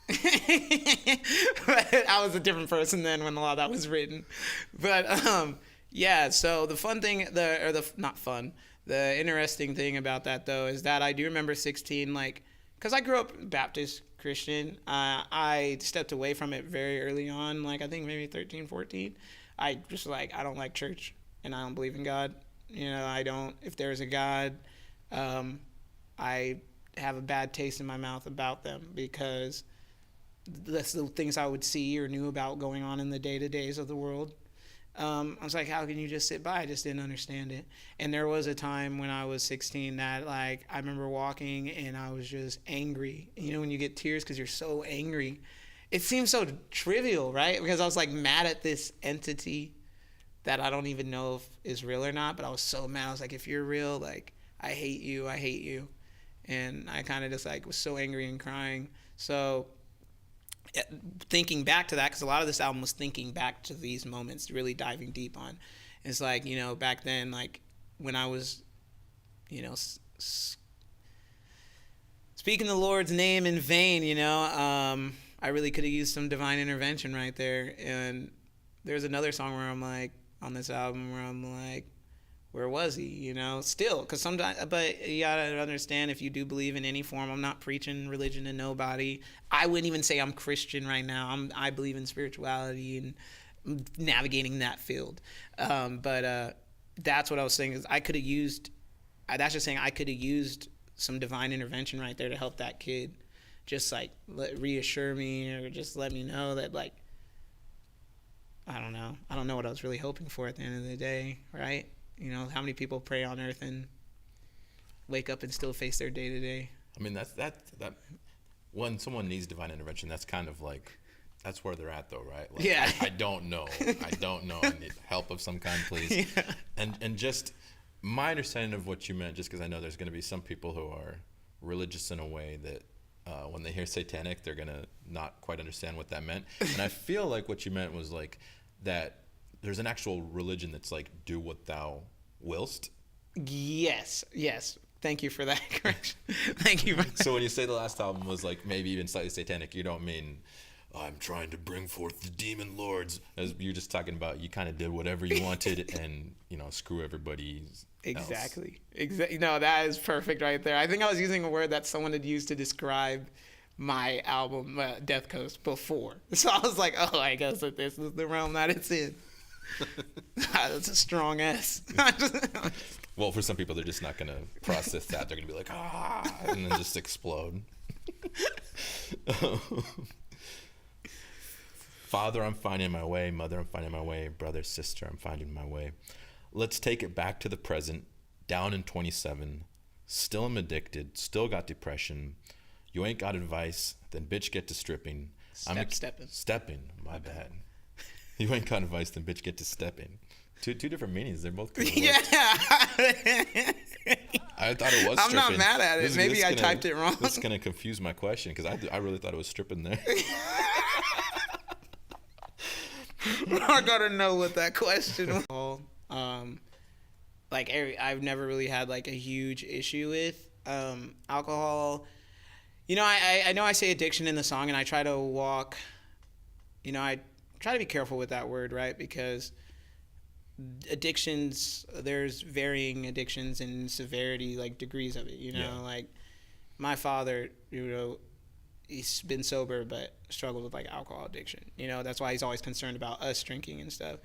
But I was a different person then when a lot of that was written. But yeah, so the fun thing, the interesting thing about that, though, is that I do remember 16, like, because I grew up Baptist Christian. I stepped away from it very early on, like, I think maybe 13, 14. I just, like, I don't like church, and I don't believe in God. You know, I don't, if there's a God, I have a bad taste in my mouth about them, because that's the things I would see or knew about going on in the day-to-days of the world. I was like, how can you just sit by? I just didn't understand it. And there was a time when I was 16 that, like, I remember walking and I was just angry. You know, when you get tears because you're so angry. It seems so trivial, right? Because I was, like, mad at this entity that I don't even know if is real or not, but I was so mad. I was like, if you're real, like, I hate you. And I kind of just, like, was so angry and crying. So thinking back to that, because a lot of this album was thinking back to these moments, really diving deep on. It's like, you know, back then, like, when I was, you know, speaking the Lord's name in vain, you know, I really could have used some divine intervention right there. And there's another song where I'm like, on this album, where I'm like, where was he, you know, still, because sometimes, but you gotta understand, if you do believe in any form, I'm not preaching religion to nobody. I wouldn't even say I'm Christian right now. I believe in spirituality and navigating that field. But that's what I was saying, is I could have used, that's just saying I could have used some divine intervention right there to help that kid. Just like reassure me, or just let me know that, like, I don't know what I was really hoping for at the end of the day, right? You know, how many people pray on earth and wake up and still face their day to day? I mean, that when someone needs divine intervention, that's kind of like, that's where they're at though, right? Like, yeah. I don't know. I need help of some kind, please. Yeah. And just my understanding of what you meant, just because I know there's going to be some people who are religious in a way that when they hear satanic, they're going to not quite understand what that meant. And I feel like what you meant was like that there's an actual religion that's like, do what thou willst. Yes. Thank you for that correction. Thank you. So when you say the last album was like maybe even slightly satanic, you don't mean I'm trying to bring forth the demon lords. As you're just talking about, you kind of did whatever you wanted and, you know, screw everybody else. Exactly. No, that is perfect right there. I think I was using a word that someone had used to describe my album, Death Coast, before. So I was like, oh, I guess that this is the realm that it's in. That's a strong S. Well, for some people, they're just not going to process that. They're going to be like, and then just explode. Father, I'm finding my way. Mother, I'm finding my way. Brother, sister, I'm finding my way. Let's take it back to the present. Down in 27. Still am addicted. Still got depression. You ain't got advice. Then bitch get to stripping. Stepping. My bad. You ain't got advice. Then bitch get to stepping. Two different meanings. They're both good. Yeah. I thought it was stripping. I'm not mad at it. Maybe I typed it wrong. This is going to confuse my question because I really thought it was stripping there. I gotta know what that question was. Like I've never really had like a huge issue with alcohol. You know, I know I say addiction in the song, and I try to walk. You know, I try to be careful with that word, right? Because addictions, there's varying addictions and severity, like degrees of it. You know, like my father, you know, he's been sober but struggled with like alcohol addiction. You know, that's why he's always concerned about us drinking and stuff.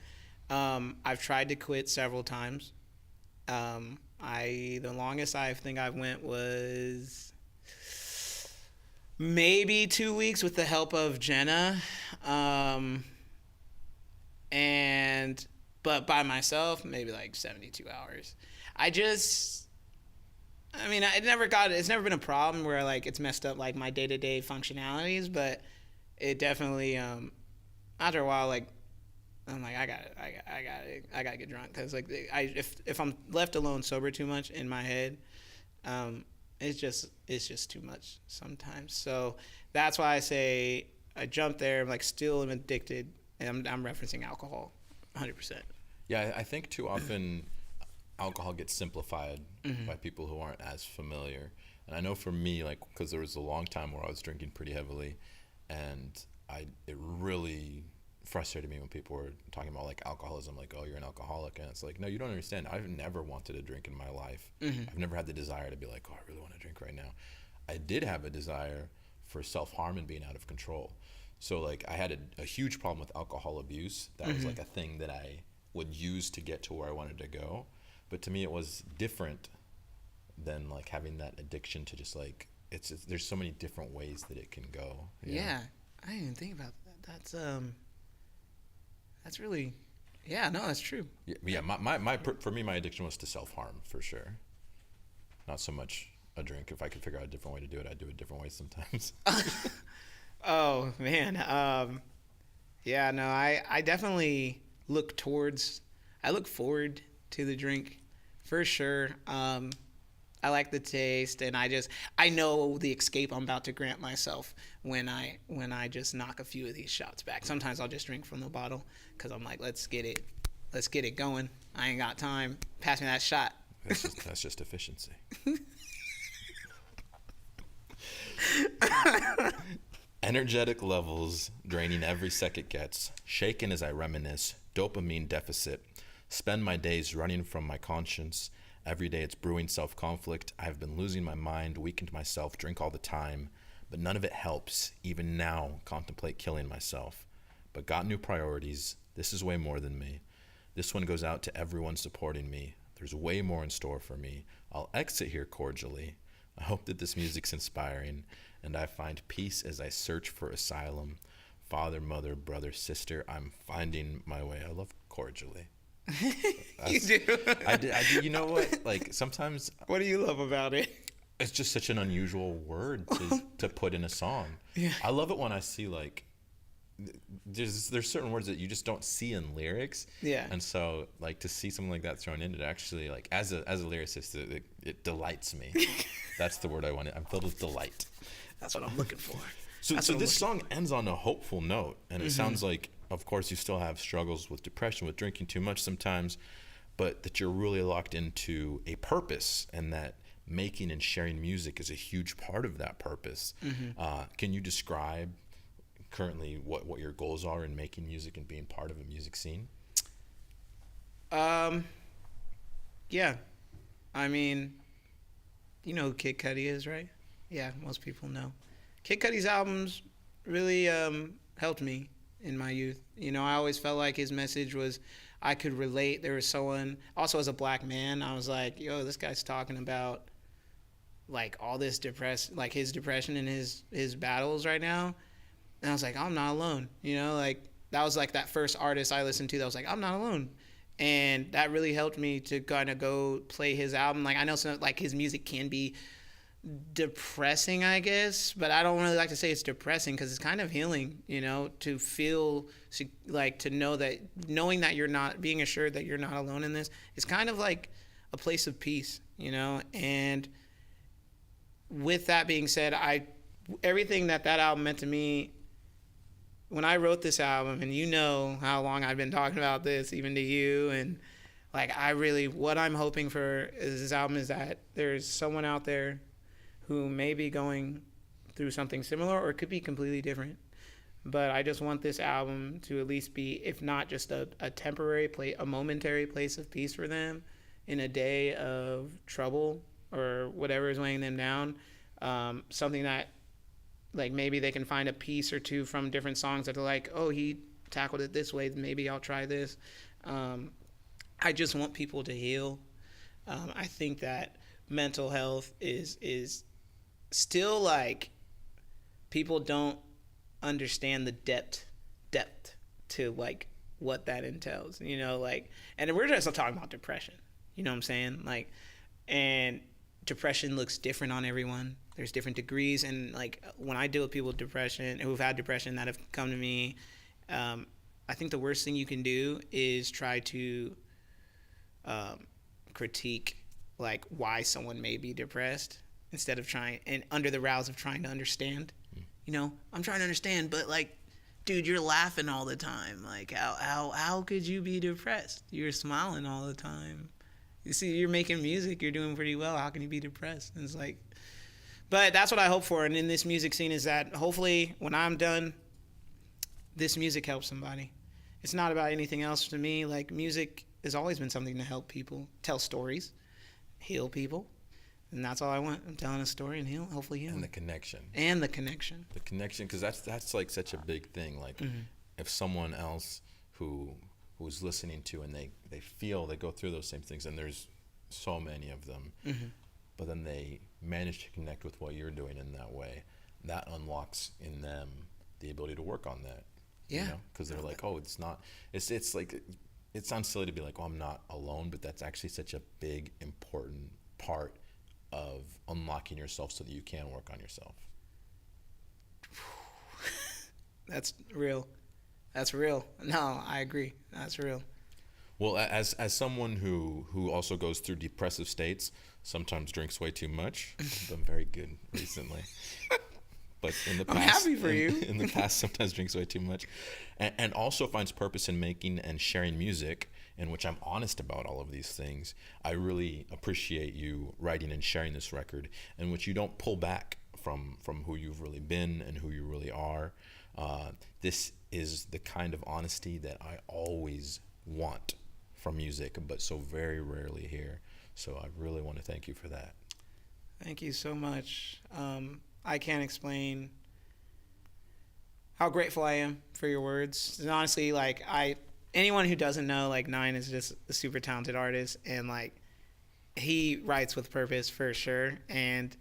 I've tried to quit several times. The longest I think I went was maybe 2 weeks with the help of Jenna. But by myself, maybe like 72 hours. It's never been a problem where like it's messed up like my day-to-day functionalities, but it definitely after a while, like I'm like I gotta get drunk, because like if I'm left alone sober too much in my head, it's just too much sometimes. So that's why I say I jump there. I'm like still am addicted, and I'm referencing alcohol 100%. Yeah, I think too often alcohol gets simplified by people who aren't as familiar. And I know for me, like, because there was a long time where I was drinking pretty heavily, and it really frustrated me when people were talking about like alcoholism, like, oh, you're an alcoholic. And it's like, no, you don't understand. I've never wanted to drink in my life. I've never had the desire to be like, oh, I really want to drink right now. I did have a desire for self-harm and being out of control. So like I had a huge problem with alcohol abuse. That was like a thing that I would use to get to where I wanted to go. But to me, it was different than like having that addiction to just like, there's so many different ways that it can go. Yeah, I didn't even think about that. That's really, yeah, no, that's true. Yeah, for me, my addiction was to self-harm for sure. Not so much a drink. If I could figure out a different way to do it, I'd do it different ways sometimes. Oh man, yeah, no, I definitely look forward to the drink for sure. I like the taste, and I know the escape I'm about to grant myself when I just knock a few of these shots back. Sometimes I'll just drink from the bottle because I'm like, let's get it going. I ain't got time. Pass me that shot. That's just efficiency. Energetic levels draining every second gets, shaken as I reminisce, dopamine deficit, spend my days running from my conscience. Every day it's brewing self-conflict. I've been losing my mind, weakened myself, drink all the time, but none of it helps. Even now, contemplate killing myself. But got new priorities. This is way more than me. This one goes out to everyone supporting me. There's way more in store for me. I'll exit here cordially. I hope that this music's inspiring, and I find peace as I search for asylum. Father, mother, brother, sister, I'm finding my way. I love cordially. You do. I do. You know what? Like, sometimes What do you love about it? it's just such an unusual word to put in a song. Yeah. I love it when I see, like, there's certain words that you just don't see in lyrics. Yeah. And so, like, to see something like that thrown in, it actually, like, as a lyricist, it delights me. That's the word I wanted. I'm filled with delight. That's what I'm looking for. So this song ends on a hopeful note, and it sounds like, of course, you still have struggles with depression, with drinking too much sometimes, but that you're really locked into a purpose, and that making and sharing music is a huge part of that purpose. Can you describe currently what your goals are in making music and being part of a music scene? Yeah. I mean, you know who Kid Cudi is, right? Yeah, most people know. Kid Cudi's albums really helped me in my youth. You know, I always felt like his message was, I could relate. There was someone, also as a black man, I was like, yo, this guy's talking about like all this like his depression and his battles right now. And I was like, I'm not alone. You know, like that was like that first artist I listened to that was like, I'm not alone. And that really helped me to kind of go play his album. Like, I know some, like, his music can be depressing, I guess, but I don't really like to say it's depressing because it's kind of healing, you know, to feel, like, to know that, knowing that you're not, being assured that you're not alone in this, it's kind of like a place of peace, you know. And with that being said, everything that album meant to me, when I wrote this album, and you know how long I've been talking about this, even to you, and like, what I'm hoping for is this album is that there's someone out there who may be going through something similar, or it could be completely different. But I just want this album to at least be, if not just a temporary a momentary place of peace for them in a day of trouble or whatever is weighing them down. Something that, like, maybe they can find a piece or two from different songs that are like, oh, he tackled it this way, maybe I'll try this. I just want people to heal. I think that mental health is still, like, people don't understand the depth to, like, what that entails, you know, like, and we're just talking about depression, you know what I'm saying? Like, and depression looks different on everyone. There's different degrees, and like when I deal with people with depression, who've had depression, that have come to me, I think the worst thing you can do is try to critique like why someone may be depressed, instead of trying, and under the rouse of trying to understand. You know, I'm trying to understand, but like, dude, you're laughing all the time. Like, how could you be depressed? You're smiling all the time. You see, you're making music, you're doing pretty well. How can you be depressed? And it's like, but that's what I hope for. And in this music scene is that hopefully when I'm done, this music helps somebody. It's not about anything else to me. Like, music has always been something to help people, tell stories, heal people. And that's all I want. I'm telling a story and hopefully heal. And the connection. And the connection. The connection, because that's like such a big thing. Like, if someone else who's listening to, and they feel, they go through those same things, and there's so many of them, but then they manage to connect with what you're doing in that way, that unlocks in them the ability to work on that. Yeah. You know? Because they're like, oh, it's like, it sounds silly to be like, oh, I'm not alone, but that's actually such a big, important part of unlocking yourself so that you can work on yourself. That's real. That's real. No, I agree. That's real. Well, as someone who also goes through depressive states, sometimes drinks way too much. I've been very good recently. But in the past, I'm happy for you. In the past, sometimes drinks way too much, and also finds purpose in making and sharing music, in which I'm honest about all of these things. I really appreciate you writing and sharing this record, in which you don't pull back from who you've really been and who you really are. This is the kind of honesty that I always want from music, but so very rarely hear. So I really want to thank you for that. Thank you so much. I can't explain how grateful I am for your words. And honestly, like, anyone who doesn't know, like, Nine is just a super talented artist, and like, he writes with purpose for sure. And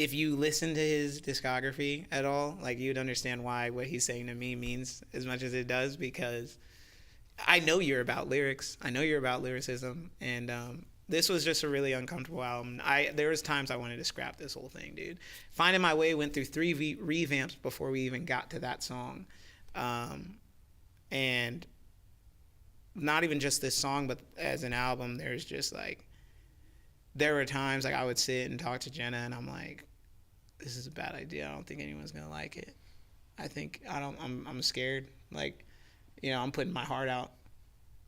if you listen to his discography at all, like, you'd understand why what he's saying to me means as much as it does, because I know you're about lyrics. I know you're about lyricism, and this was just a really uncomfortable album. There was times I wanted to scrap this whole thing, dude. Finding My Way went through 3 revamps before we even got to that song. And not even just this song, but as an album, there's just like, there were times like I would sit and talk to Jenna and I'm like, this is a bad idea. I don't think anyone's going to like it. I'm scared. Like, you know, I'm putting my heart out.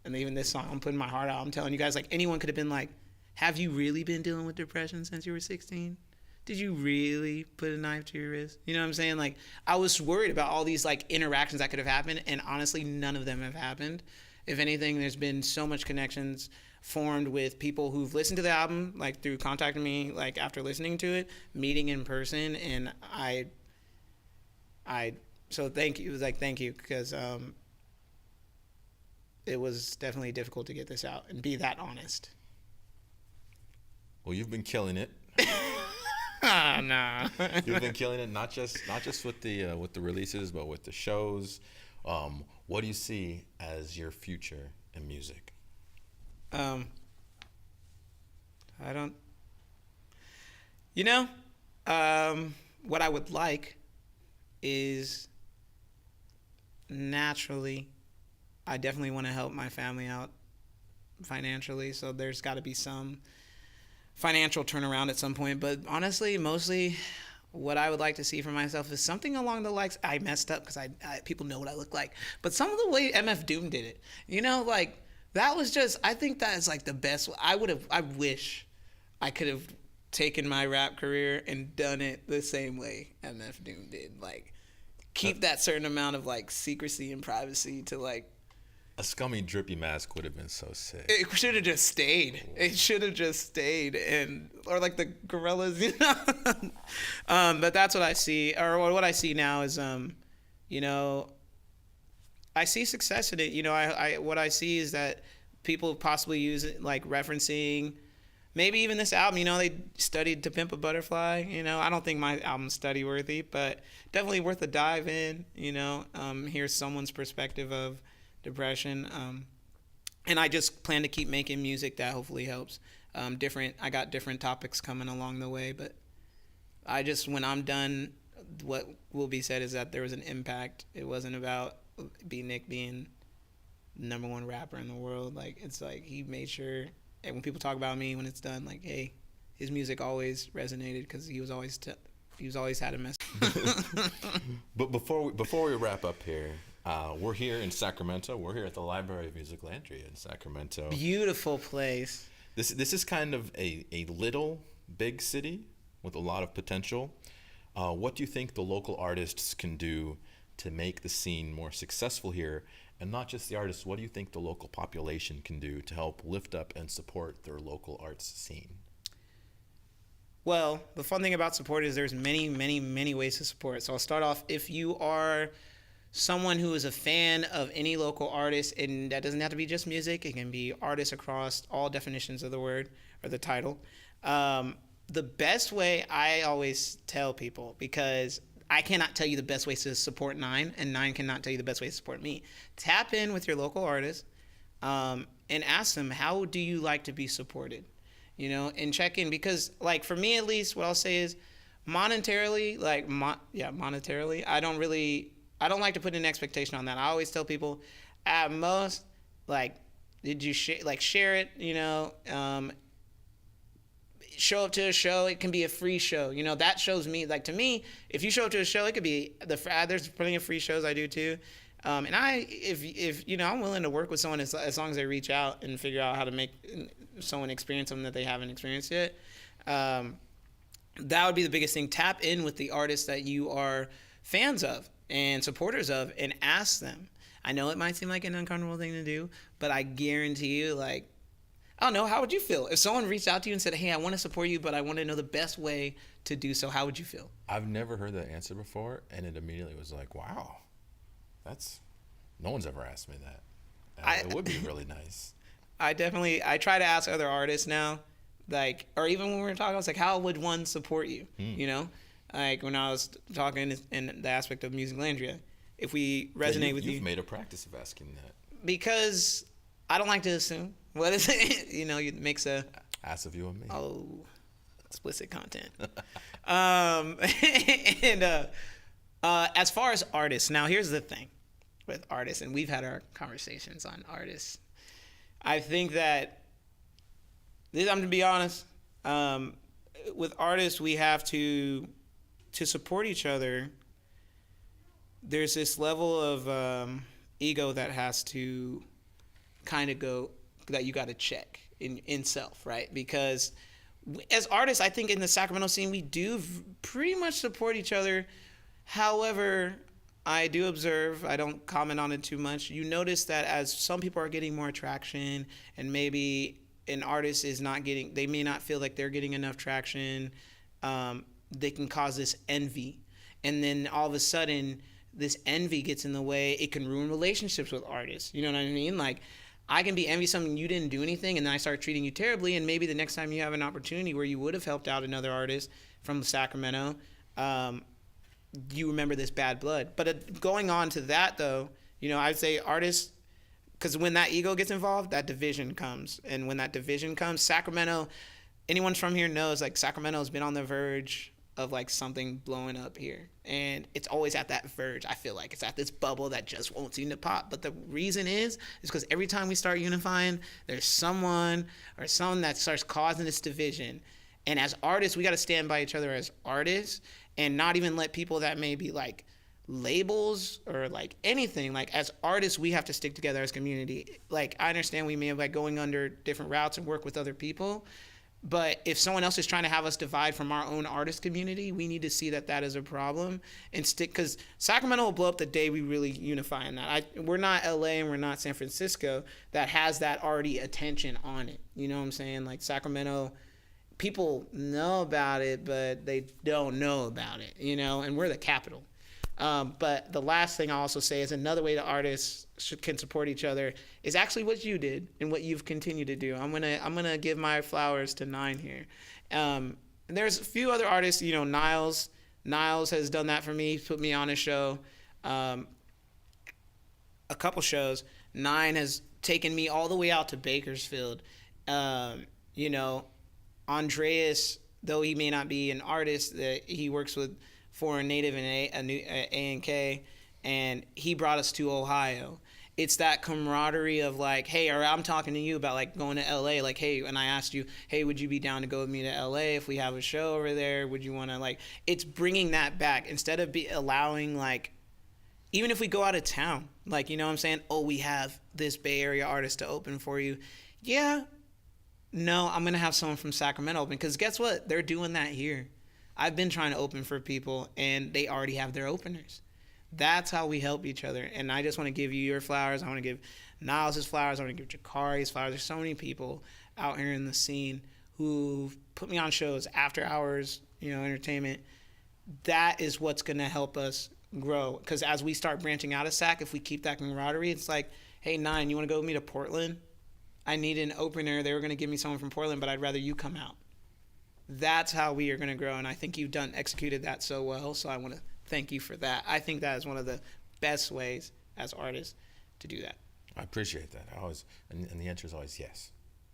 And even this song, I'm putting my heart out. I'm telling you guys, like, anyone could have been like, have you really been dealing with depression since you were 16? Did you really put a knife to your wrist? You know what I'm saying? Like, I was worried about all these, like, interactions that could have happened, and honestly, none of them have happened. If anything, there's been so much connections formed with people who've listened to the album, like, through contacting me, like, after listening to it, meeting in person, and so thank you. It was like, thank you, because it was definitely difficult to get this out and be that honest. Well, you've been killing it. Nah. You've been killing it, not just with the releases, but with the shows. What do you see as your future in music? I don't. You know, what I would like is, naturally, I definitely want to help my family out financially, so there's got to be some financial turnaround at some point. But honestly, mostly what I would like to see for myself is something along the likes, I messed up because I people know what I look like, but some of the way MF Doom did it, you know, like, that was just, I think that is like the best. I wish I could have taken my rap career and done it the same way MF Doom did, like, keep that certain amount of, like, secrecy and privacy to, like, a scummy drippy mask would have been so sick. It should have just stayed. It should have just stayed, or like the gorillas, you know. But that's what I see, or what I see now is, you know, I see success in it. You know, what I see is that people possibly use it, like, referencing, maybe even this album. You know, they studied To Pimp a Butterfly. You know, I don't think my album's study worthy, but definitely worth a dive in. You know, here's someone's perspective of depression, and I just plan to keep making music that hopefully helps. I got different topics coming along the way, but when I'm done, what will be said is that there was an impact. It wasn't about Beatnik being the #1 rapper in the world. Like, it's like, he made sure, and when people talk about me when it's done, like, hey, his music always resonated because he was always had a message. But before we wrap up here, we're here in Sacramento. We're here at the Library of MusicLandria in Sacramento. Beautiful place. This is kind of a little big city with a lot of potential. What do you think the local artists can do to make the scene more successful here? And not just the artists, what do you think the local population can do to help lift up and support their local arts scene? Well, the fun thing about support is there's many, many, many ways to support. So I'll start off, if you are someone who is a fan of any local artist, and that doesn't have to be just music, it can be artists across all definitions of the word or the title. The best way, I always tell people, because I cannot tell you the best ways to support Nine, and Nine cannot tell you the best way to support me. Tap in with your local artist and ask them, how do you like to be supported? You know, and check in, because, like, for me at least, what I'll say is, monetarily, monetarily, I don't like to put an expectation on that. I always tell people, at most, like, did you share it, you know, show up to a show. It can be a free show. You know, that shows me, like, to me, if you show up to a show, it could be there's plenty of free shows I do too. And if you know, I'm willing to work with someone as long as they reach out and figure out how to make someone experience something that they haven't experienced yet. That would be the biggest thing. Tap in with the artists that you are fans of and supporters of, and ask them. I know it might seem like an uncomfortable thing to do, but I guarantee you, like, I don't know, how would you feel if someone reached out to you and said, hey, I want to support you, but I want to know the best way to do so? How would you feel? I've never heard that answer before, and it immediately was like, wow, no one's ever asked me that. It would be really nice. I try to ask other artists now, Like, or even when we were talking, I was like, how would one support you? You know, like when I was talking in the aspect of MusicLandria, if we resonate with you. You've made a practice of asking that. Because I don't like to assume. What is it? You know, it makes a... Ass of you and me. Oh, explicit content. And as far as artists, now here's the thing with artists, and we've had our conversations on artists. I think that, I'm going to be honest, with artists, we have to support each other. There's this level of ego that has to kind of go, that you got to check in self, right? Because as artists, I think in the Sacramento scene, we do pretty much support each other. However, I do observe, I don't comment on it too much, you notice that as some people are getting more traction and maybe an artist is not getting, they may not feel like they're getting enough traction, they can cause this envy. And then all of a sudden, this envy gets in the way. It can ruin relationships with artists. You know what I mean? Like, I can be envious of something you didn't do anything, and then I start treating you terribly, and maybe the next time you have an opportunity where you would have helped out another artist from Sacramento, you remember this bad blood. But going on to that, though, you know, I'd say artists, because when that ego gets involved, that division comes. And when that division comes, Sacramento, anyone from here knows, like, Sacramento's been on the verge of, like, something blowing up here. And it's always at that verge, I feel like. It's at this bubble that just won't seem to pop. But the reason is because every time we start unifying, there's someone or someone that starts causing this division. And as artists, we got to stand by each other as artists and not even let people that may be, like, labels or, like, anything. Like, as artists, we have to stick together as a community. Like, I understand we may have, like, going under different routes and work with other people. But if someone else is trying to have us divide from our own artist community, we need to see that that is a problem and stick, because Sacramento will blow up the day we really unify in that. We're not LA and we're not San Francisco that has that already attention on it. You know what I'm saying? Like, Sacramento, people know about it, but they don't know about it, you know, and we're the capital. But the last thing I'll also say is another way that artists can support each other is actually what you did and what you've continued to do. I'm gonna give my flowers to Nine here. And there's a few other artists, you know, Niles has done that for me, put me on a show, a couple shows. Nine has taken me all the way out to Bakersfield. You know, Andreas, though he may not be an artist, that he works with Foreign Native and A&K, and he brought us to Ohio. It's that camaraderie of, like, hey, or I'm talking to you about, like, going to LA, like, hey, and I asked you, hey, would you be down to go with me to LA if we have a show over there? Would you want to, like, it's bringing that back instead of allowing, like, even if we go out of town, like, you know what I'm saying? Oh, we have this Bay Area artist to open for you. Yeah, no, I'm going to have someone from Sacramento open, because guess what? They're doing that here. I've been trying to open for people, and they already have their openers. That's how we help each other. And I just want to give you your flowers. I want to give Niles his flowers. I want to give Jakari his flowers. There's so many people out here in the scene who put me on shows, after hours, you know, entertainment. That is what's going to help us grow. Because as we start branching out of SAC, if we keep that camaraderie, it's like, hey, Nine, you want to go with me to Portland? I need an opener. They were going to give me someone from Portland, but I'd rather you come out. That's how we are going to grow, and I think you've executed that so well, so I want to thank you for that. I think that is one of the best ways as artists to do that. I appreciate that. And the answer is always yes.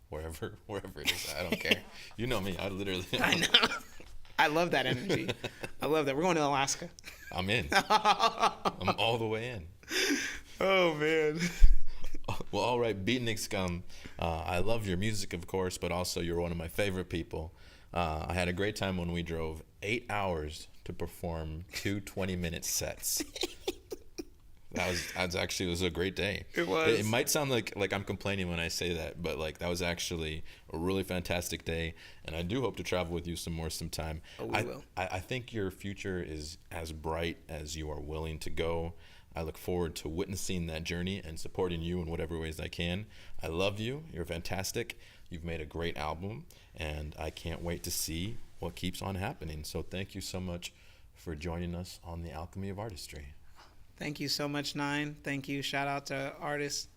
Wherever it is, I don't care. You know me, I literally... I know. I love that energy. I love that. We're going to Alaska. I'm in. I'm all the way in. Oh, man. Well, all right, Beatnik Scum. I love your music, of course, but also you're one of my favorite people. I had a great time when we drove 8 hours to perform 2 20-minute sets. It was a great day. It was. It might sound like I'm complaining when I say that, but, like, that was actually a really fantastic day, and I do hope to travel with you sometime. Oh, we will. I think your future is as bright as you are willing to go. I look forward to witnessing that journey and supporting you in whatever ways I can. I love you. You're fantastic. You've made a great album, and I can't wait to see what keeps on happening. So thank you so much for joining us on the Alchemy of Artistry. Thank you so much, Nine. Thank you. Shout out to artists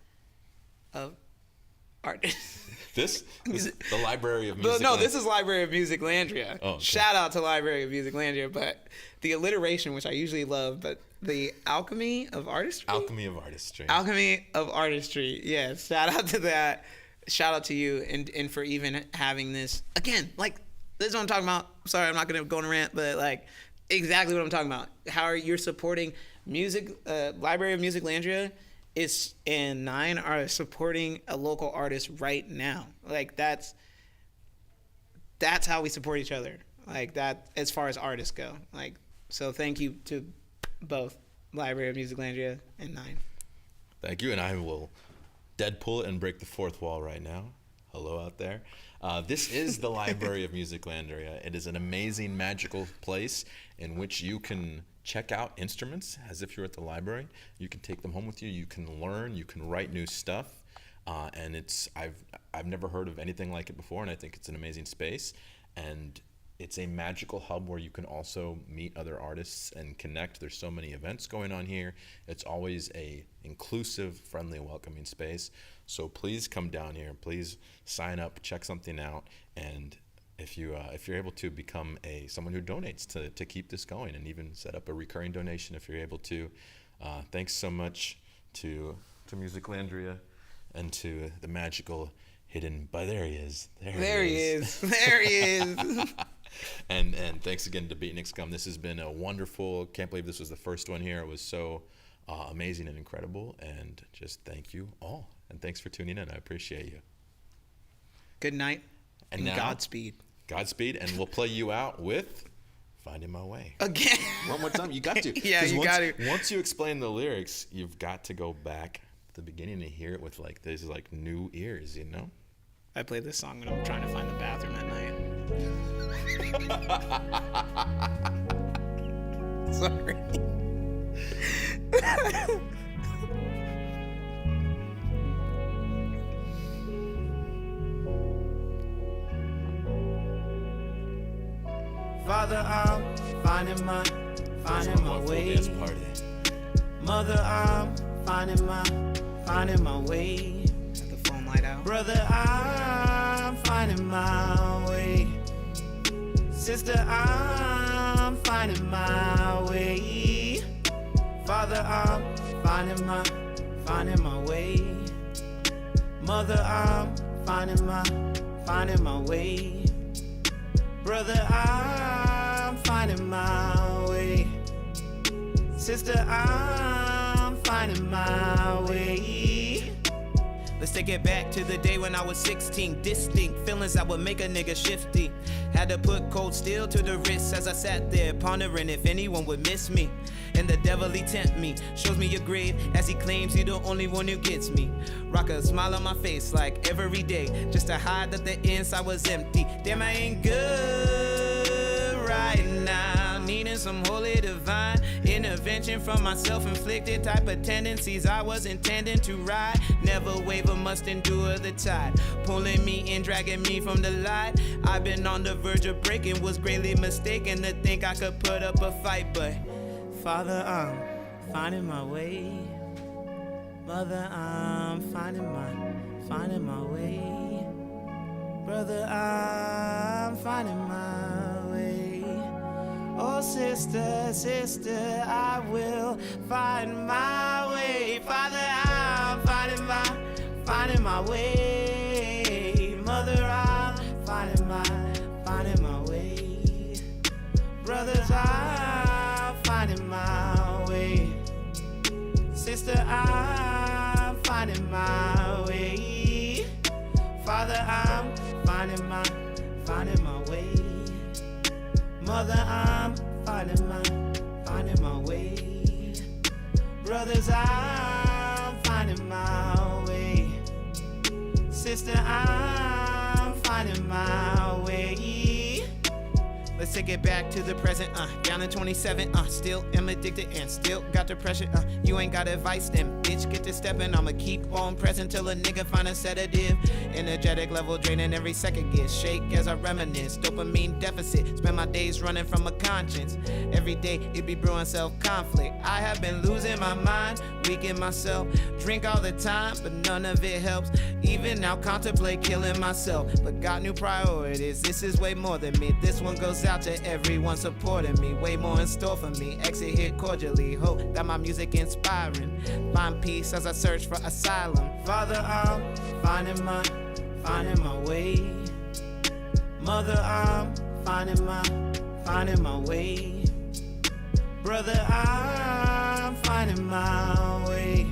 of This the Library of Music. No, this is Library of MusicLandria. Oh, okay. Shout out to Library of MusicLandria, but the alliteration, which I usually love, but the Alchemy of Artistry? Alchemy of Artistry. Alchemy of Artistry. Yeah, shout out to that. Shout out to you and for even having this. Again, like, this is what I'm talking about. Sorry, I'm not going to go on a rant, but like exactly what I'm talking about. How are you supporting music? Library of MusicLandria is and Nine are supporting a local artist right now. Like that's how we support each other. Like that as far as artists go. Like so thank you to both Library of MusicLandria and Nine. Thank you, and I will Deadpool it and break the fourth wall right now. Hello out there. This is the Library of MusicLandria. It is an amazing, magical place in which you can check out instruments as if you're at the library. You can take them home with you. You can learn. You can write new stuff. And I've never heard of anything like it before, and I think it's an amazing space. And it's a magical hub where you can also meet other artists and connect. There's so many events going on here. It's always a inclusive, friendly, welcoming space. So please come down here. Please sign up, check something out, and if you're able to become someone who donates to keep this going, and even set up a recurring donation if you're able to. Thanks so much to MusicLandria and to the magical hidden. But there he is. There he is. And thanks again to Beatnik Scum. This has been a wonderful. Can't believe this was the first one here. It was so amazing and incredible. And just thank you all. And thanks for tuning in. I appreciate you. Good night. And now, Godspeed. Godspeed, and we'll play you out with Findin My Way. Again. One more time. You got to. Yeah, you got to. Once you explain the lyrics, you've got to go back at the beginning and hear it with these new ears, you know? I play this song when I'm trying to find the bathroom at night. Sorry. Father, I'm finding my way. Mother, I'm finding my way. Got the phone light out. Brother, I'm finding my way. Sister, I'm finding my way. Father, I'm finding my way. Mother, I'm finding my way. Brother, I'm finding my way. Sister, I'm finding my way. Let's take it back to the day when I was 16. Distinct feelings that would make a nigga shifty. Had to put cold steel to the wrist as I sat there pondering if anyone would miss me. And the devil, he tempt me, shows me your grave as he claims he the only one who gets me. Rock a smile on my face like every day, just to hide that the inside was empty. Damn, I ain't good right now, needing some holy divine intervention from my self-inflicted type of tendencies I was intending to ride. Never waver, must endure the tide, pulling me in, dragging me from the light. I've been on the verge of breaking, was greatly mistaken to think I could put up a fight, but Father, I'm finding my way. Mother, I'm finding my way. Brother, I'm finding my way. Oh, sister, I will find my way. Father, I'm finding my way. Mother, I'm finding my way. Brothers, I'm finding my way. Sister, I'm finding my way. Father, I'm finding my way. Mother, I'm finding my way. Brothers, I'm finding my way. Sister, I'm finding my way. Let's take it back to the present, down in 27, still am addicted and still got depression, you ain't got advice then, bitch, get to stepping, I'ma keep on pressing till a nigga find a sedative, energetic level draining every second, get shake as I reminisce, dopamine deficit, spend my days running from a conscience, every day it be brewing self-conflict, I have been losing my mind, weak in myself, drink all the time, but none of it helps, even now contemplate killing myself, but got new priorities, this is way more than me, this one goes out to everyone supporting me, way more in store for me, exit here cordially, hope that my music inspiring, find peace as I search for asylum, Father, I'm finding my way, Mother, I'm finding my way, brother, I'm finding my way,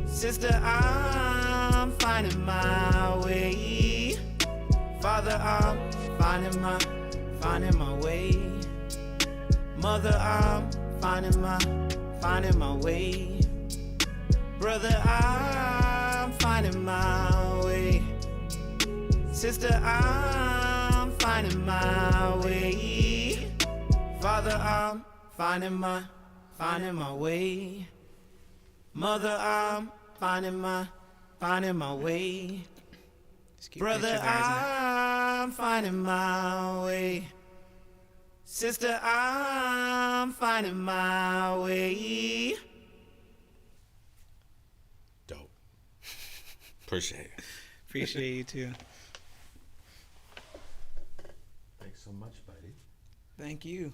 sister, I'm finding my way, Father, I'm finding my way, Mother, I'm finding my way, brother, I'm finding my way, sister, I'm finding my way, Father, I'm finding my way, Mother, I'm finding my way, brother, I'm finding my way, sister, I'm finding my way. Dope. Appreciate it. Appreciate you too. Thanks so much, buddy. Thank you.